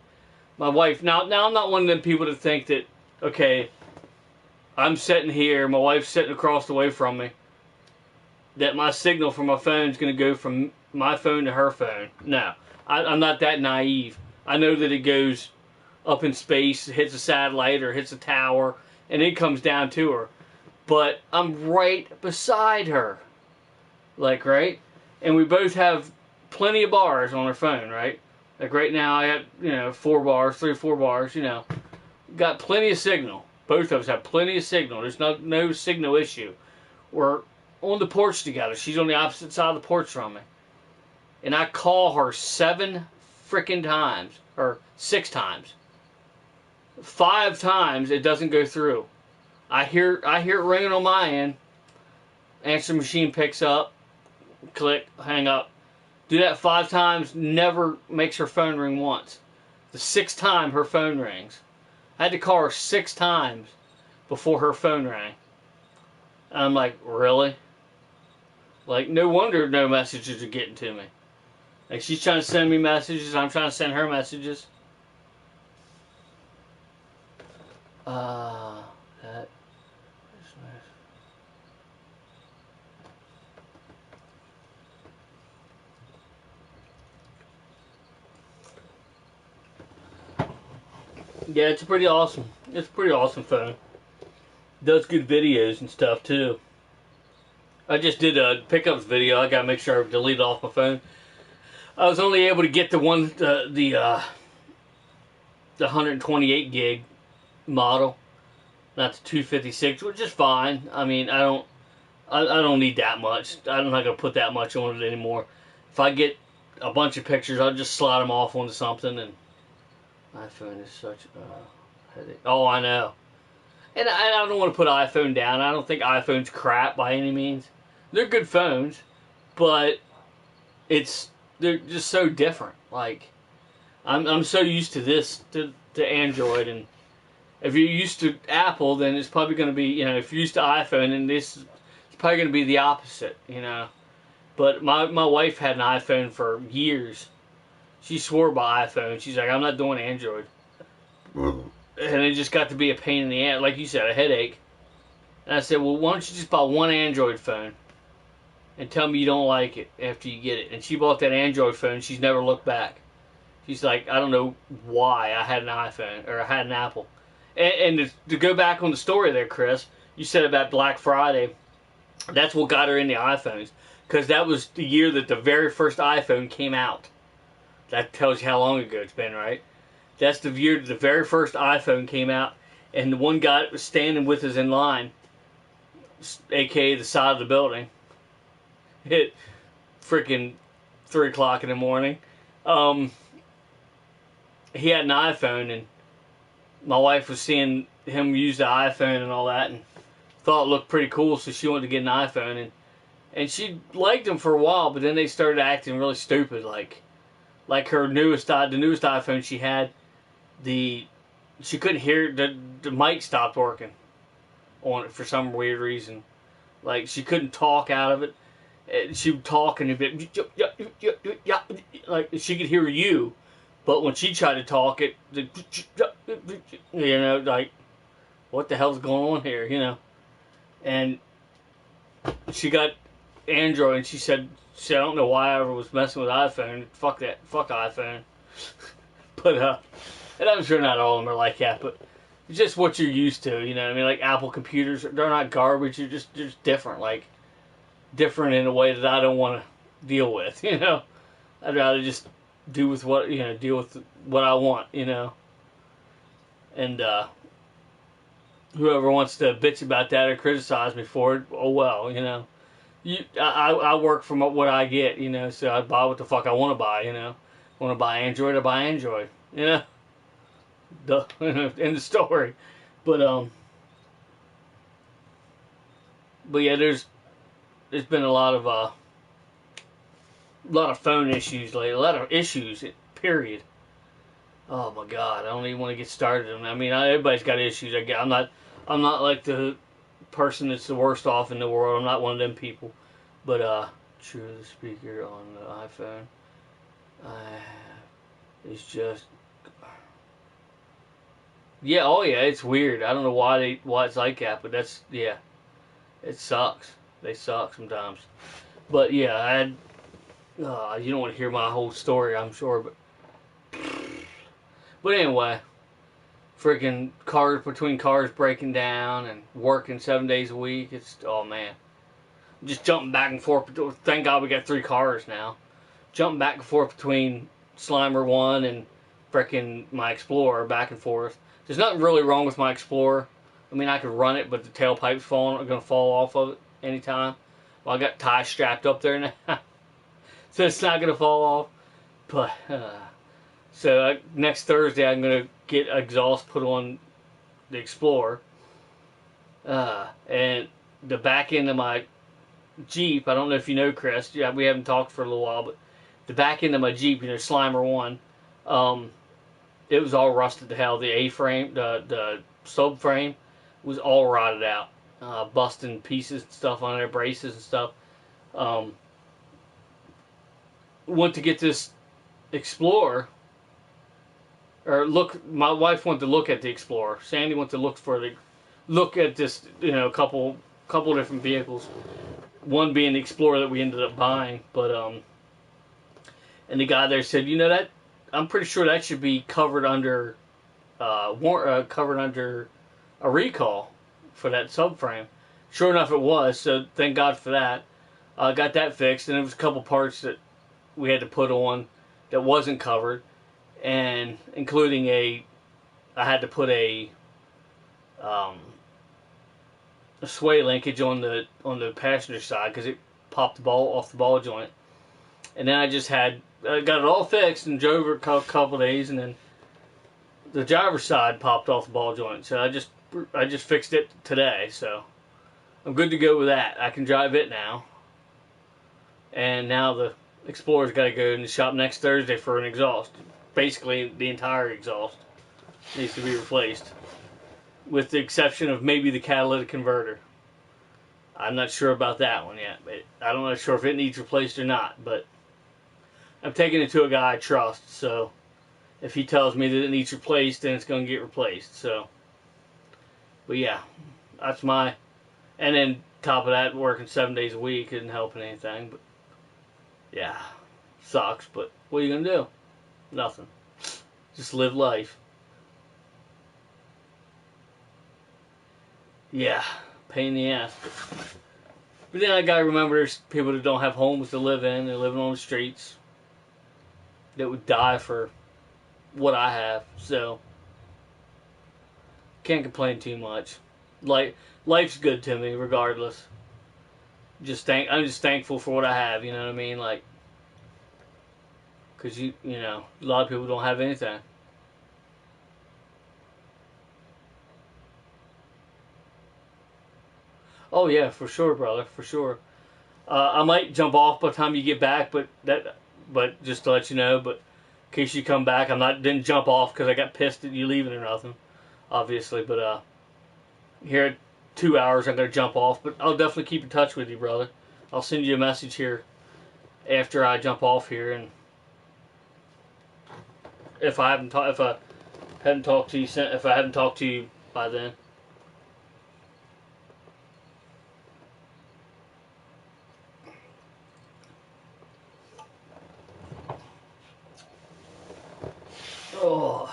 My wife, now I'm not one of them people to think that, okay, I'm sitting here, my wife's sitting across the way from me, that my signal from my phone is going to go from my phone to her phone. No, I'm not that naive. I know that it goes up in space, hits a satellite or hits a tower, and it comes down to her. But I'm right beside her. Like, right? And we both have plenty of bars on our phone, right? Like right now I have, 4 bars, 3 or 4 bars, Got plenty of signal. Both of us have plenty of signal. There's no signal issue. We're on the porch together. She's on the opposite side of the porch from me. And I call her 7 freaking times. Or 6 times. 5 times it doesn't go through. I hear it ringing on my end. Answer machine picks up. Click, hang up. Do that 5 times, never makes her phone ring once. The 6th time her phone rings. I had to call her 6 times before her phone rang. And I'm like, really? Like, no wonder no messages are getting to me. Like, she's trying to send me messages, I'm trying to send her messages. That is nice. Yeah, it's pretty awesome. It's a pretty awesome phone. Does good videos and stuff too. I just did a pickups video. I gotta make sure I delete it off my phone. I was only able to get the 128 gig model, not the 256, which is fine. I mean, I don't need that much. I'm not gonna put that much on it anymore. If I get a bunch of pictures, I'll just slide them off onto something. And iPhone is such a headache. Oh, I know. And I don't want to put iPhone down. I don't think iPhone's crap by any means. They're good phones, but they're just so different. Like, I'm so used to this, to Android, and if you're used to Apple, then it's probably going to be, if you're used to iPhone, then this is probably going to be the opposite, But my wife had an iPhone for years. She swore by iPhone. She's like, I'm not doing Android. And it just got to be a pain in the ass, like you said, a headache. And I said, well, why don't you just buy one Android phone and tell me you don't like it after you get it? And she bought that Android phone. She's never looked back. She's like, I don't know why I had an iPhone, or I had an Apple. And to go back on the story there, Chris, you said about Black Friday, that's what got her into iPhones. Because that was the year that the very first iPhone came out. That tells you how long ago it's been, right? That's the year the very first iPhone came out, and the one guy that was standing with us in line, aka the side of the building, hit freaking 3 o'clock in the morning. He had an iPhone, and my wife was seeing him use the iPhone and all that, and thought it looked pretty cool, so she wanted to get an iPhone, and she liked him for a while, but then they started acting really stupid, like the newest iPhone she had. She couldn't hear the mic stopped working on it for some weird reason. Like, she couldn't talk out of it. She would talk and it'd be like she could hear you, but when she tried to talk, like, what the hell's going on here, And she got Android, and she said I don't know why I ever was messing with iPhone. Fuck iPhone. But and I'm sure not all of them are like that, but it's just what you're used to, I mean, like Apple computers, they're not garbage, they're just different, like different in a way that I don't want to deal with, I'd rather just deal with what I want, And whoever wants to bitch about that or criticize me for it, oh well, I work from what I get, so I buy what the fuck I want to buy, Want to buy Android, I buy Android, End of story. But yeah, there's been a lot of phone issues lately, a lot of issues, period. Oh my God, I don't even want to get started. I mean, everybody's got issues. I'm not like the person that's the worst off in the world. I'm not one of them people. But true, the speaker on the iPhone, it's just, yeah, oh yeah, it's weird. I don't know why it's like that, but that's, yeah, it sucks. They suck sometimes. But yeah, you don't want to hear my whole story, I'm sure, but anyway, freaking between cars breaking down and working 7 days a week, it's, oh man, just jumping back and forth. Thank God we got 3 cars now. Jumping back and forth between Slimer 1 and freaking my Explorer, back and forth. There's nothing really wrong with my Explorer. I mean, I could run it, but the tailpipe's going to fall off of it anytime. Well, I got ties strapped up there now, so it's not going to fall off. But, so next Thursday I'm going to get exhaust put on the Explorer. And the back end of my Jeep, I don't know if you know, Chris, yeah, we haven't talked for a little while, but the back end of my Jeep, Slimer 1, it was all rusted to hell. The A-frame, the subframe was all rotted out, busting pieces and stuff on there, braces and stuff. Went to get this Explorer, or my wife wanted to look at the Explorer. Sandy went to look at this, couple different vehicles. One being the Explorer that we ended up buying, but and the guy there said, that I'm pretty sure that should be covered under covered under a recall for that subframe. Sure enough, it was. So thank God for that. Got that fixed, and there was a couple parts that we had to put on that wasn't covered, and including I had to put a sway linkage on the passenger side because it popped the ball off the ball joint, and then I got it all fixed and drove it a couple days, and then the driver's side popped off the ball joint, so I just fixed it today, so I'm good to go with that. I can drive it now, and now the Explorer's got to go in the shop next Thursday for an exhaust. Basically, the entire exhaust needs to be replaced, with the exception of maybe the catalytic converter. I'm not sure about that one yet, but I'm not sure if it needs replaced or not, but I'm taking it to a guy I trust, so if he tells me that it needs replaced, then it's going to get replaced, so. But yeah, that's and then top of that, working 7 days a week isn't helping anything, but yeah, sucks, but what are you going to do? Nothing. Just live life. Yeah, pain in the ass. But then I gotta remember there's people that don't have homes to live in. They're living on the streets. That would die for what I have. So, can't complain too much. Life's good to me regardless. I'm just thankful for what I have, you know what I mean? Because a lot of people don't have anything. Oh yeah, for sure, brother, for sure. I might jump off by the time you get back, but just to let you know, but in case you come back, didn't jump off because I got pissed at you leaving or nothing, obviously. But here at 2 hours, I'm gonna jump off, but I'll definitely keep in touch with you, brother. I'll send you a message here after I jump off here, and if I haven't talked to you by then. Oh.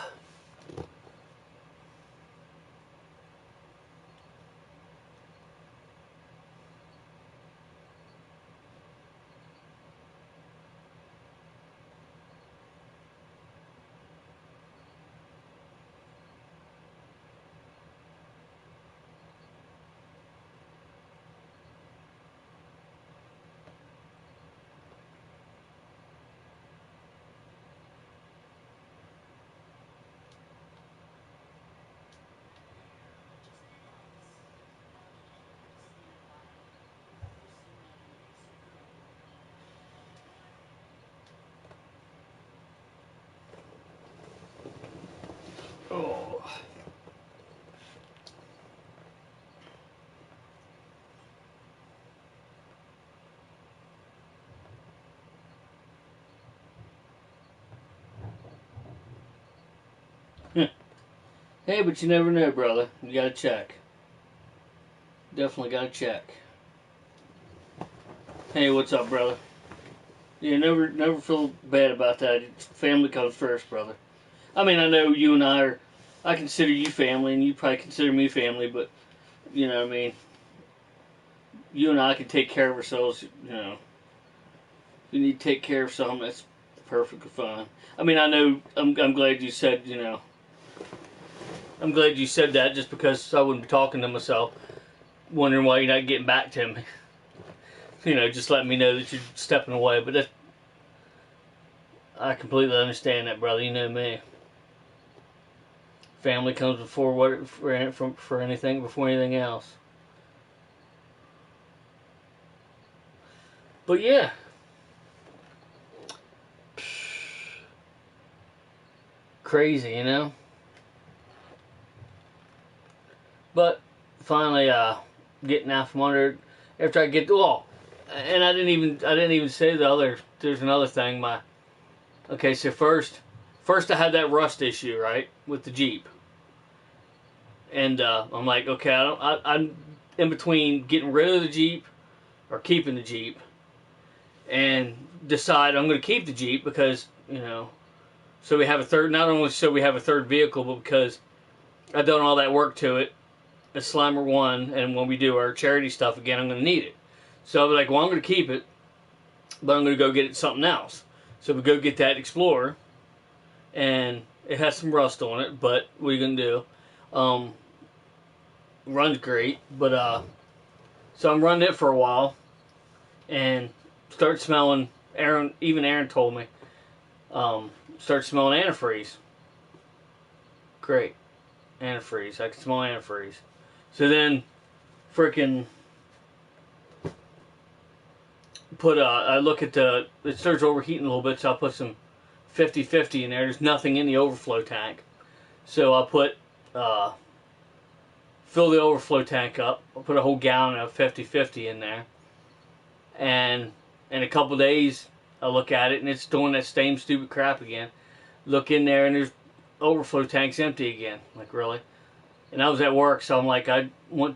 Oh. Hey, but you never know, brother. You gotta check. Definitely gotta check. Hey, what's up, brother? Yeah, never feel bad about that. Family comes first, brother. I mean, I know you and I consider you family, and you probably consider me family, but, you know what I mean? You and I can take care of ourselves, If you need to take care of something, that's perfectly fine. I mean, I know, I'm glad you said, I'm glad you said that just because I wouldn't be talking to myself, wondering why you're not getting back to me. Just letting me know that you're stepping away, but I completely understand that, brother. You know me. Family comes before what for anything before anything else. But yeah. Crazy, you know? But finally getting out from under it after I get and I didn't even say there's another thing. Okay, so first I had that rust issue, right, with the Jeep. And I'm like, okay, I'm in between getting rid of the Jeep or keeping the Jeep, and decide I'm going to keep the Jeep because, so we have a third, not only so we have a third vehicle, but because I've done all that work to it, a Slimer 1, and when we do our charity stuff again, I'm going to need it. So I was like, well, I'm going to keep it, but I'm going to go get it something else. So we go get that Explorer, and it has some rust on it, but what are you going to do? Runs great, but so I'm running it for a while, and start smelling, Aaron told me, start smelling antifreeze. Great. Antifreeze. I can smell antifreeze. So then, freaking I look at it starts overheating a little bit, so I'll put some 50-50 in there. There's nothing in the overflow tank. So I'll put, fill the overflow tank up. I'll put a whole gallon of 50-50 in there. And in a couple days, I look at it, and it's doing that same stupid crap again. Look in there, and there's overflow tank's empty again. Like, really? And I was at work, so I'm like, well,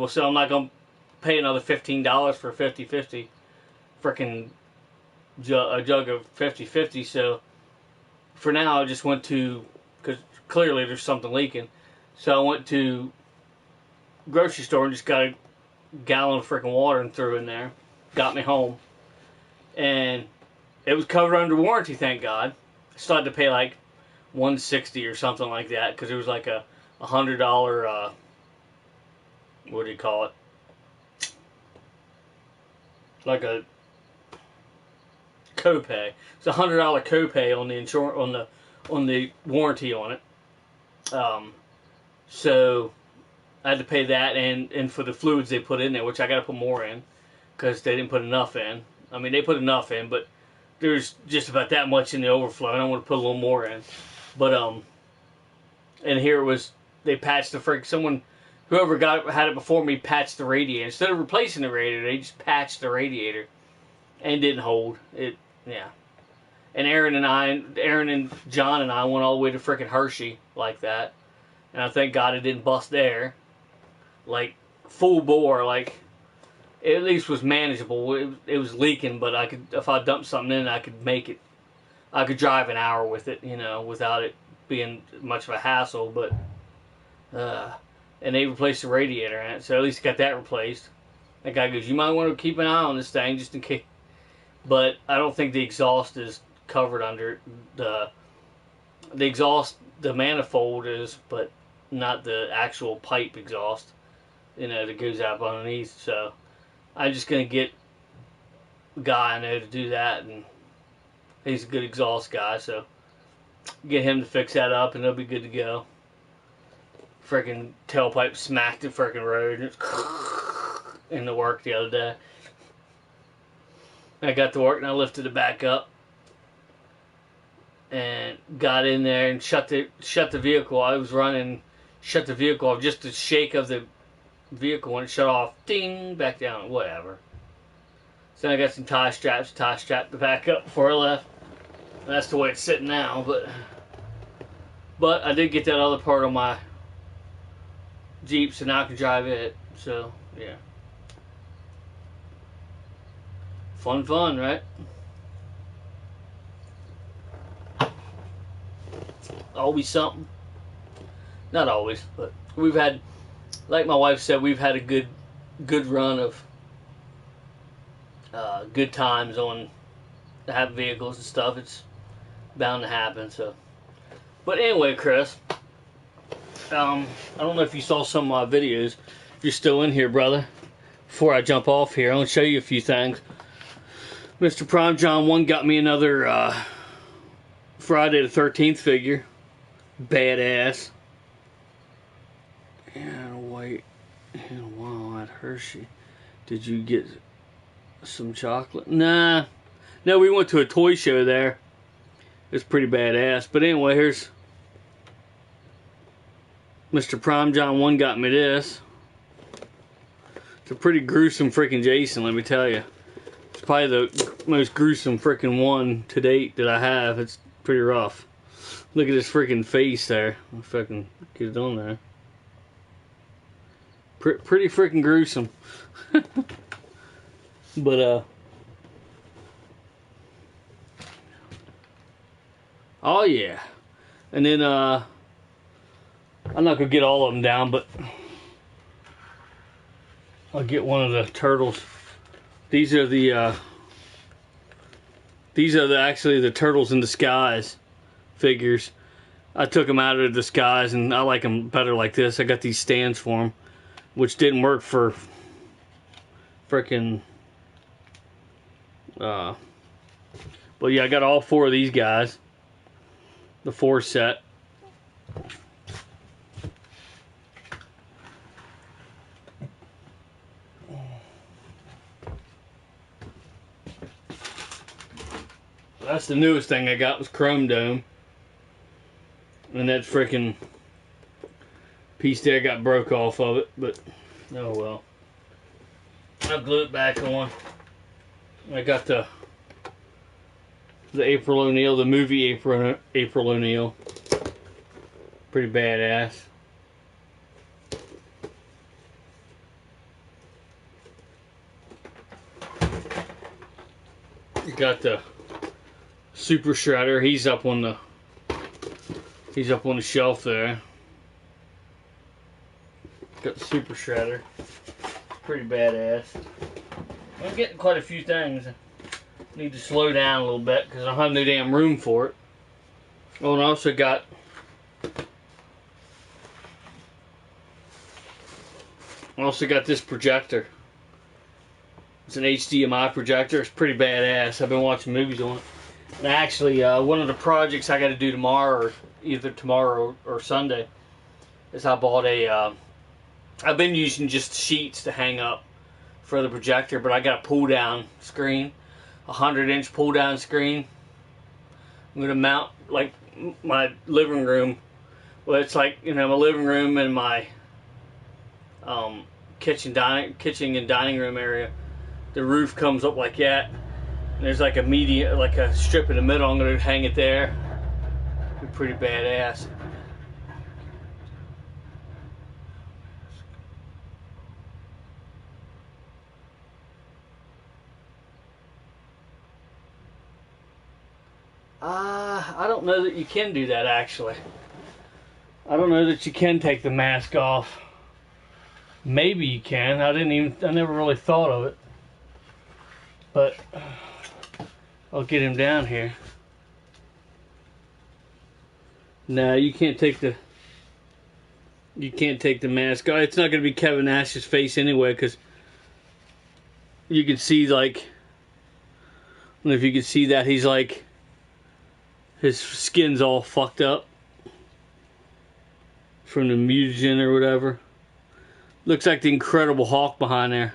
so I'm not going to pay another $15 for 50-50 freaking a jug of 50-50. So for now, I just went to, because clearly there's something leaking. So I went to grocery store and just got a gallon of freaking water and threw in there. Got me home. And it was covered under warranty, thank God. I still had to pay like $160 or something like that, because it was like a $100, what do you call it? Like a copay. It's a $100 copay on the insurance, on the warranty on it. So I had to pay that, and for the fluids they put in there, which I got to put more in because they didn't put enough in. I mean, they put enough in, but there's just about that much in the overflow, and I want to put a little more in. But and here it was, they patched the whoever had it before me patched the radiator. Instead of replacing the radiator, they just patched the radiator, and it didn't hold it. Yeah. And Aaron and John and I went all the way to freaking Hershey like that, and I thank God it didn't bust there, like full bore. Like, it at least was manageable. It was leaking, but I could, if I dumped something in, I could make it. I could drive an hour with it, without it being much of a hassle. But and they replaced the radiator in it, so at least got that replaced. That guy goes, "You might want to keep an eye on this thing just in case." But I don't think the exhaust is covered under the exhaust. The manifold is, but not the actual pipe exhaust, that goes out underneath. So I'm just gonna get a guy I know to do that, and he's a good exhaust guy, so get him to fix that up, and it'll be good to go. Freaking tailpipe smacked the freaking road in the work the other day. I got to work and I lifted it back up and got in there and shut the vehicle. I was running, shut the vehicle off, just the shake of the vehicle when it shut off, ding, back down, whatever. So I got some tie strapped the back up before I left. That's the way it's sitting now, but I did get that other part on my Jeep, so now I can drive it. So yeah, fun, right? Always something. Not always, but we've had, like my wife said, we've had a good run of good times on having vehicles and stuff. It's bound to happen. So, but anyway, Chris, I don't know if you saw some of my videos. If you're still in here, brother, before I jump off here, I want to show you a few things. Mr. Prime John 1 got me another Friday the 13th figure. Badass. And wait, and wow, at Hershey. Did you get some chocolate? Nah. No, we went to a toy show there. It's pretty badass. But anyway, here's Mr. Prime John 1 got me this. It's a pretty gruesome freaking Jason, let me tell you. It's probably the most gruesome freaking one to date that I have. It's pretty rough. Look at his freaking face there. If I can get it on there. Pretty freaking gruesome. But, oh yeah. And then, I'm not gonna get all of them down, but I'll get one of the turtles. These are actually the Turtles in Disguise figures. I took them out of the disguise, and I like them better like this. I got these stands for them, which didn't work for frickin' but yeah, I got all 4 of these guys. The 4 set. That's the newest thing I got was Chrome Dome. And that freaking piece there got broke off of it, but oh well. I'll glue it back on. I got the April O'Neil, the movie April O'Neil. Pretty badass. You got the Super Shredder. He's up on the shelf there. Got the Super Shredder. Pretty badass. I'm getting quite a few things. Need to slow down a little bit because I don't have no damn room for it. Oh, and I also got this projector. It's an HDMI projector. It's pretty badass. I've been watching movies on it. And actually, one of the projects I got to do tomorrow, or either tomorrow or Sunday, is I bought a. I've been using just sheets to hang up for the projector, but I got a pull-down screen, 100-inch pull-down screen. I'm gonna mount like my living room. Well, it's like, you know, my living room and my kitchen and dining room area. The roof comes up like that. And there's like a strip in the middle. I'm gonna hang it there. Be pretty badass. I don't know that you can do that actually. I don't know that you can take the mask off. Maybe you can. I never really thought of it. But I'll get him down here. No, you can't take the mask off. It's not going to be Kevin Nash's face anyway, because you can see, like, I don't know if you can see that, he's like, his skin's all fucked up from the mutagen or whatever. Looks like the Incredible Hulk behind there.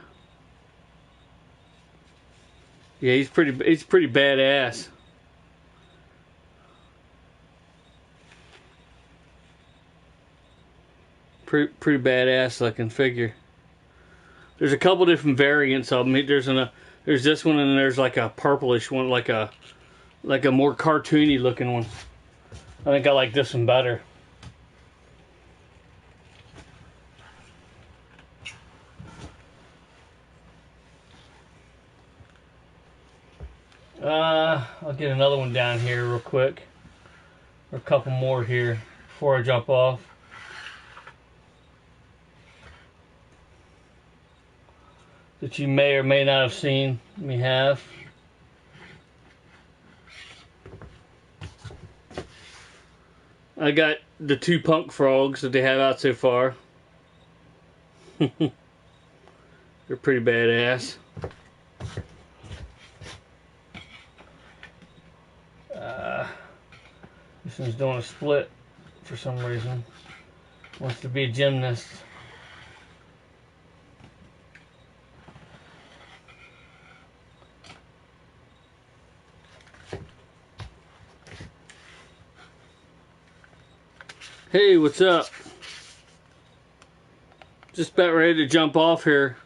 Yeah, he's pretty badass. Pretty badass looking figure. There's a couple different variants of them. There's this one, and there's like a purplish one, like a more cartoony looking one. I think I like this one better. I'll get another one down here real quick, or a couple more here before I jump off. That you may or may not have seen me have. I got the 2 punk frogs that they have out so far. They're pretty badass. This one's doing a split for some reason. Wants to be a gymnast. Hey, what's up? Just about ready to jump off here.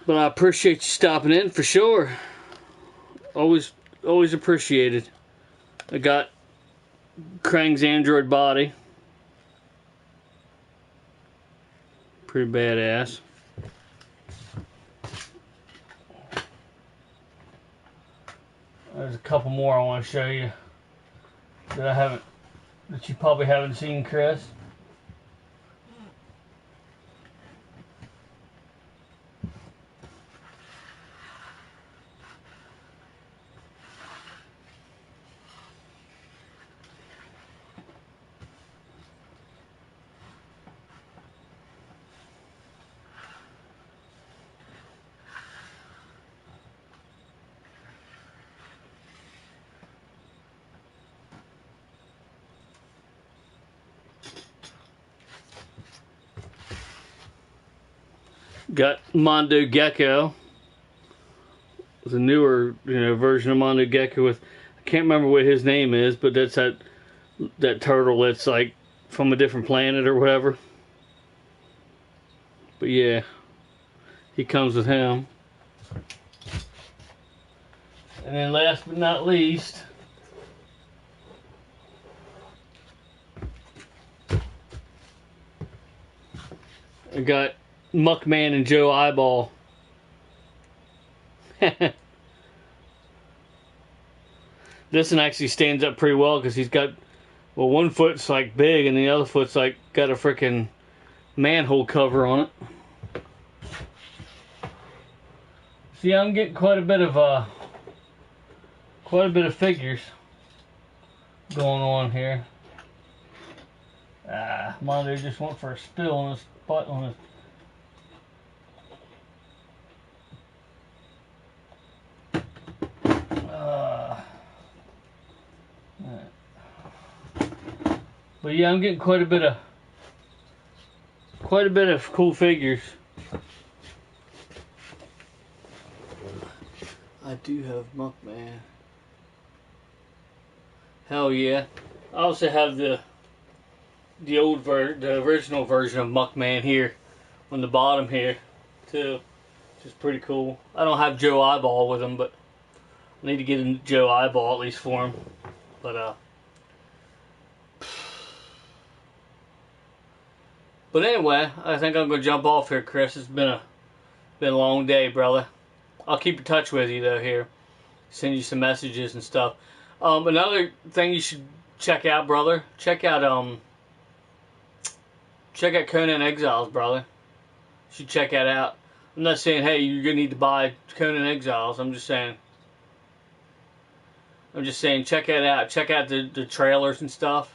But I appreciate you stopping in for sure. Always appreciated. I got Krang's Android body. Pretty badass. There's a couple more I want to show you that you probably haven't seen, Chris. Got Mondo Gecko. It's a newer, version of Mondo Gecko with, I can't remember what his name is, but that's that turtle that's like from a different planet or whatever. But yeah, he comes with him. And then last but not least, I got Muckman and Joe Eyeball. This one actually stands up pretty well because he's got, well, one foot's like big and the other foot's like got a freaking manhole cover on it. See, I'm getting quite a bit of figures going on here. Mondo just went for a spill on his butt on his. But yeah, I'm getting quite a bit of cool figures. I do have Muckman. Hell yeah! I also have the original version of Muckman here on the bottom here too, which is pretty cool. I don't have Joe Eyeball with him, but I need to get a Joe Eyeball at least for him. But anyway, I think I'm gonna jump off here, Chris. It's been a long day, brother. I'll keep in touch with you though here. Send you some messages and stuff. Another thing you should check out, brother. Check out Conan Exiles, brother. You should check that out. I'm not saying, hey, you're gonna need to buy Conan Exiles. I'm just saying, check that out. Check out the trailers and stuff.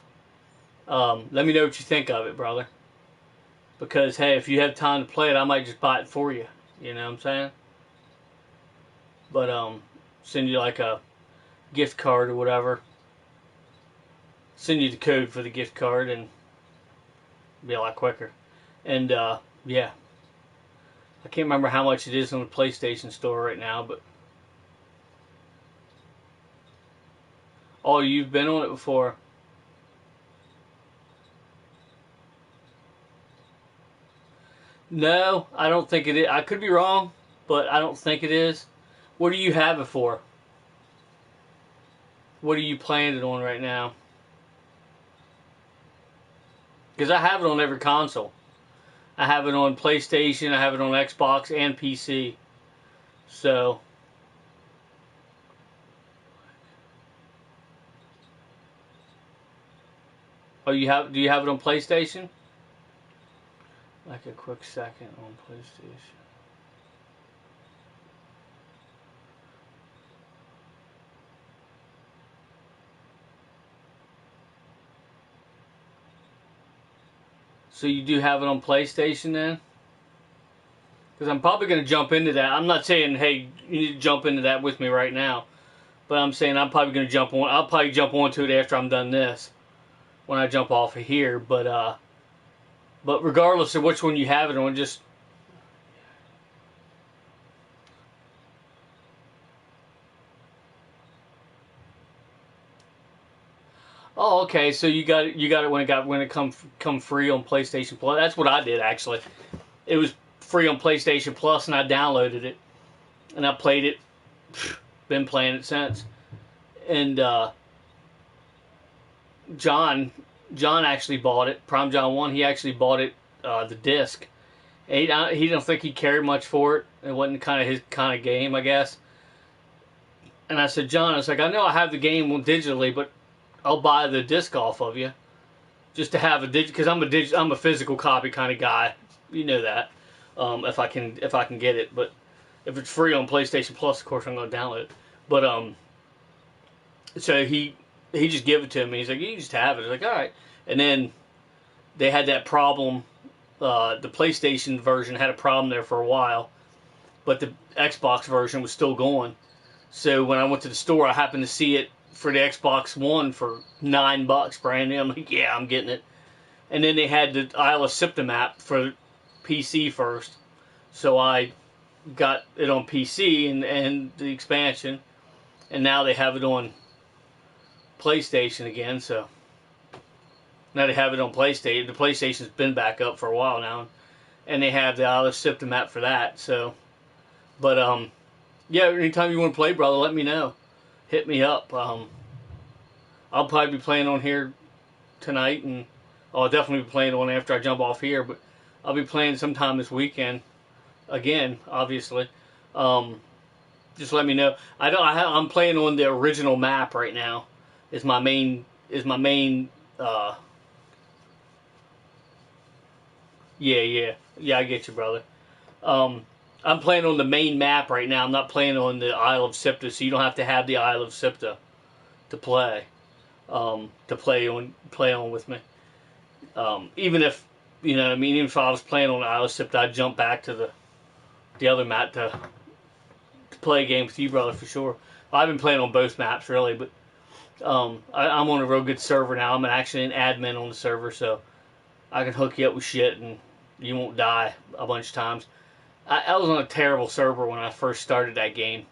Let me know what you think of it, brother. Because, hey, if you have time to play it, I might just buy it for you. You know what I'm saying? But, send you like a gift card or whatever. Send you the code for the gift card and be a lot quicker. And, yeah. I can't remember how much it is on the PlayStation Store right now, but... Oh, you've been on it before. No, I don't think it is. I could be wrong, but I don't think it is. What do you have it for? What are you playing it on right now? Because I have it on every console. I have it on PlayStation, I have it on Xbox and PC. So... Oh, do you have it on PlayStation? Like a quick second on PlayStation. So you do have it on PlayStation then? Because I'm probably going to jump into that. I'm not saying, hey, you need to jump into that with me right now. But I'm saying I'm probably going to jump on. I'll probably jump onto it after I'm done this. when I jump off of here. But regardless of which one you have it on, just oh, okay. So you got it when it come free on PlayStation Plus. That's what I did actually. It was free on PlayStation Plus, and I downloaded it, and I played it. Been playing it since. And John actually bought it. Prime John 1. He actually bought it, the disc. And he didn't think he cared much for it. It wasn't kind of his kind of game, I guess. And I said, John, I was like, I know I have the game digitally, but I'll buy the disc off of you, just to have a because I'm a physical copy kind of guy. You know that. If I can get it, but if it's free on PlayStation Plus, of course I'm going to download it. But so he just gave it to me. He's like, you just have it. I was like, all right. And then they had that problem. The PlayStation version had a problem there for a while, but the Xbox version was still going. So when I went to the store, I happened to see it for the Xbox One for $9 brand new. I'm like, yeah, I'm getting it. And then they had the Isle of Septim app for PC first, so I got it on PC and the expansion, and now they have it on PlayStation again. So now they have it on PlayStation. The PlayStation's been back up for a while now, and they have the Isle of Septim app for that. So, but yeah, anytime you want to play, brother, let me know. Hit me up. I'll probably be playing on here tonight, and I'll definitely be playing on after I jump off here. But I'll be playing sometime this weekend. Again, obviously. Just let me know. I'm playing on the original map right now. Is my main. Yeah. I get you, brother. I'm playing on the main map right now. I'm not playing on the Isle of Septa, so you don't have to have the Isle of Septa to play. To play on with me. Even if even if I was playing on the Isle of Septa, I'd jump back to the other map to play a game with you, brother, for sure. I've been playing on both maps really, but I'm on a real good server now. I'm actually an admin on the server, so I can hook you up with shit and you won't die a bunch of times. I was on a terrible server when I first started that game.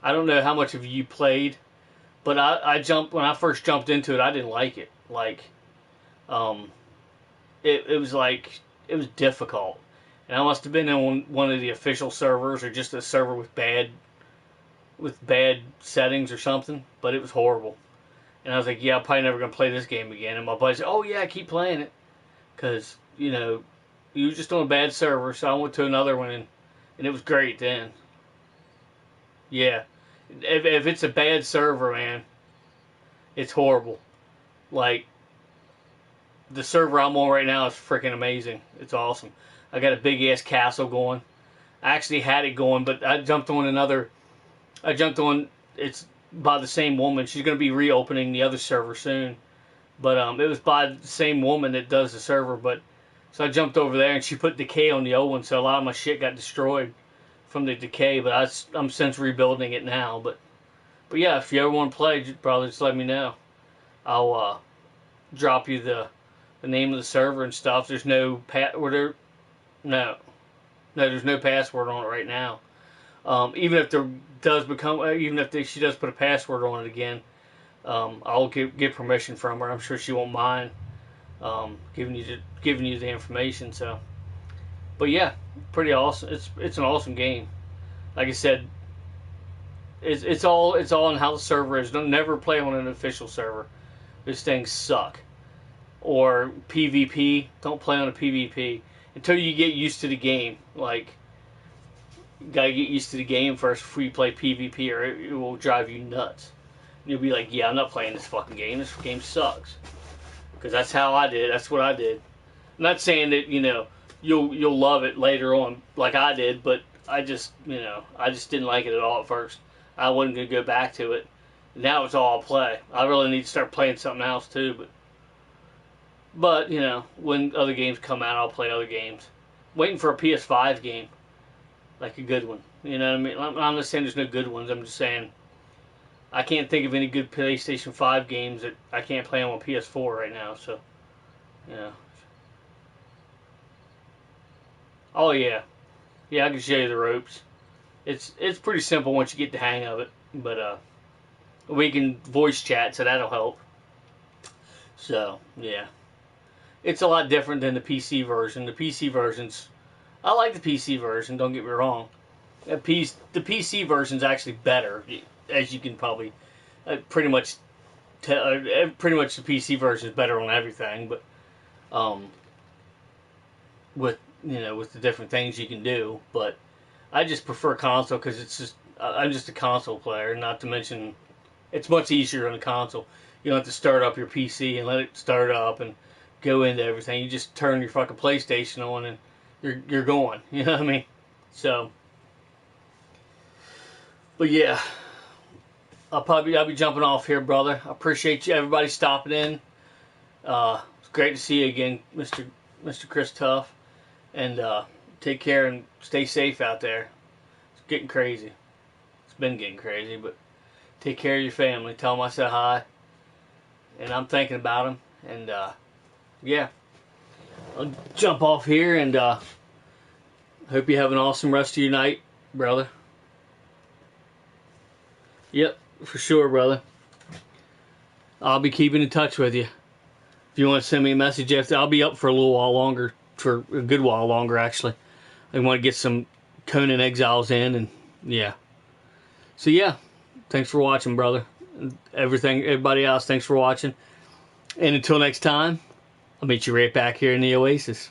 I don't know how much of you played, but when I first jumped into it, I didn't like it. Like, it was difficult. And I must have been on one of the official servers or just a server with bad settings or something, but it was horrible. And I was like, yeah, I'm probably never going to play this game again. And my buddy said, oh yeah, keep playing it. Because, you were just on a bad server, so I went to another one, and it was great then. Yeah. If it's a bad server, man, it's horrible. Like, the server I'm on right now is freaking amazing. It's awesome. I got a big-ass castle going. I actually had it going, but I jumped on, it's by the same woman. She's going to be reopening the other server soon. But it was by the same woman that does the server, so I jumped over there, and she put decay on the old one, so a lot of my shit got destroyed from the decay, but I'm since rebuilding it now. But yeah, if you ever want to play, brother, just let me know. I'll drop you the name of the server and stuff. There's no there's no password on it right now. Even if she does put a password on it again, I'll get permission from her. I'm sure she won't mind giving you the information. So, but yeah, pretty awesome. It's an awesome game. Like I said, it's all in how the server is. Don't never play on an official server. Those things suck. Or PvP. Don't play on a PvP until you get used to the game. Like, you gotta get used to the game first before you play PvP, or it will drive you nuts. You'll be like, yeah, I'm not playing this fucking game. This game sucks. Because that's how I did. That's what I did. I'm not saying that, you'll love it later on like I did, but I just didn't like it at all at first. I wasn't going to go back to it. Now it's all I'll play. I really need to start playing something else too, but when other games come out, I'll play other games. Waiting for a PS5 game. Like a good one. You know what I mean? I'm not saying there's no good ones. I'm just saying I can't think of any good PlayStation 5 games that I can't play on PS4 right now. So, yeah. Oh yeah, yeah. I can show you the ropes. It's pretty simple once you get the hang of it. But we can voice chat, so that'll help. So yeah, it's a lot different than the PC version. The PC version's I like the PC version. Don't get me wrong. The PC version's actually better, as you can probably pretty much pretty much the PC version is better on everything. But um, with with the different things you can do. But I just prefer console because it's just I'm just a console player. Not to mention, it's much easier on the console. You don't have to start up your PC and let it start up and go into everything. You just turn your fucking PlayStation on and you're going. You know what I mean? So, but yeah, I'll be jumping off here, brother. I appreciate you everybody stopping in. It's great to see you again, Mr. Chris Tuff, and take care and stay safe out there. It's getting crazy. It's been getting crazy, but take care of your family. Tell them I said hi, and I'm thinking about them. And yeah, I'll jump off here and hope you have an awesome rest of your night, brother. Yep, for sure, brother. I'll be keeping in touch with you. If you want to send me a message after, I'll be up for a little while longer, for a good while longer actually. I want to get some Conan Exiles in, and yeah. So yeah, thanks for watching, brother. Everybody else, thanks for watching. And until next time, I'll meet you right back here in the Oasis.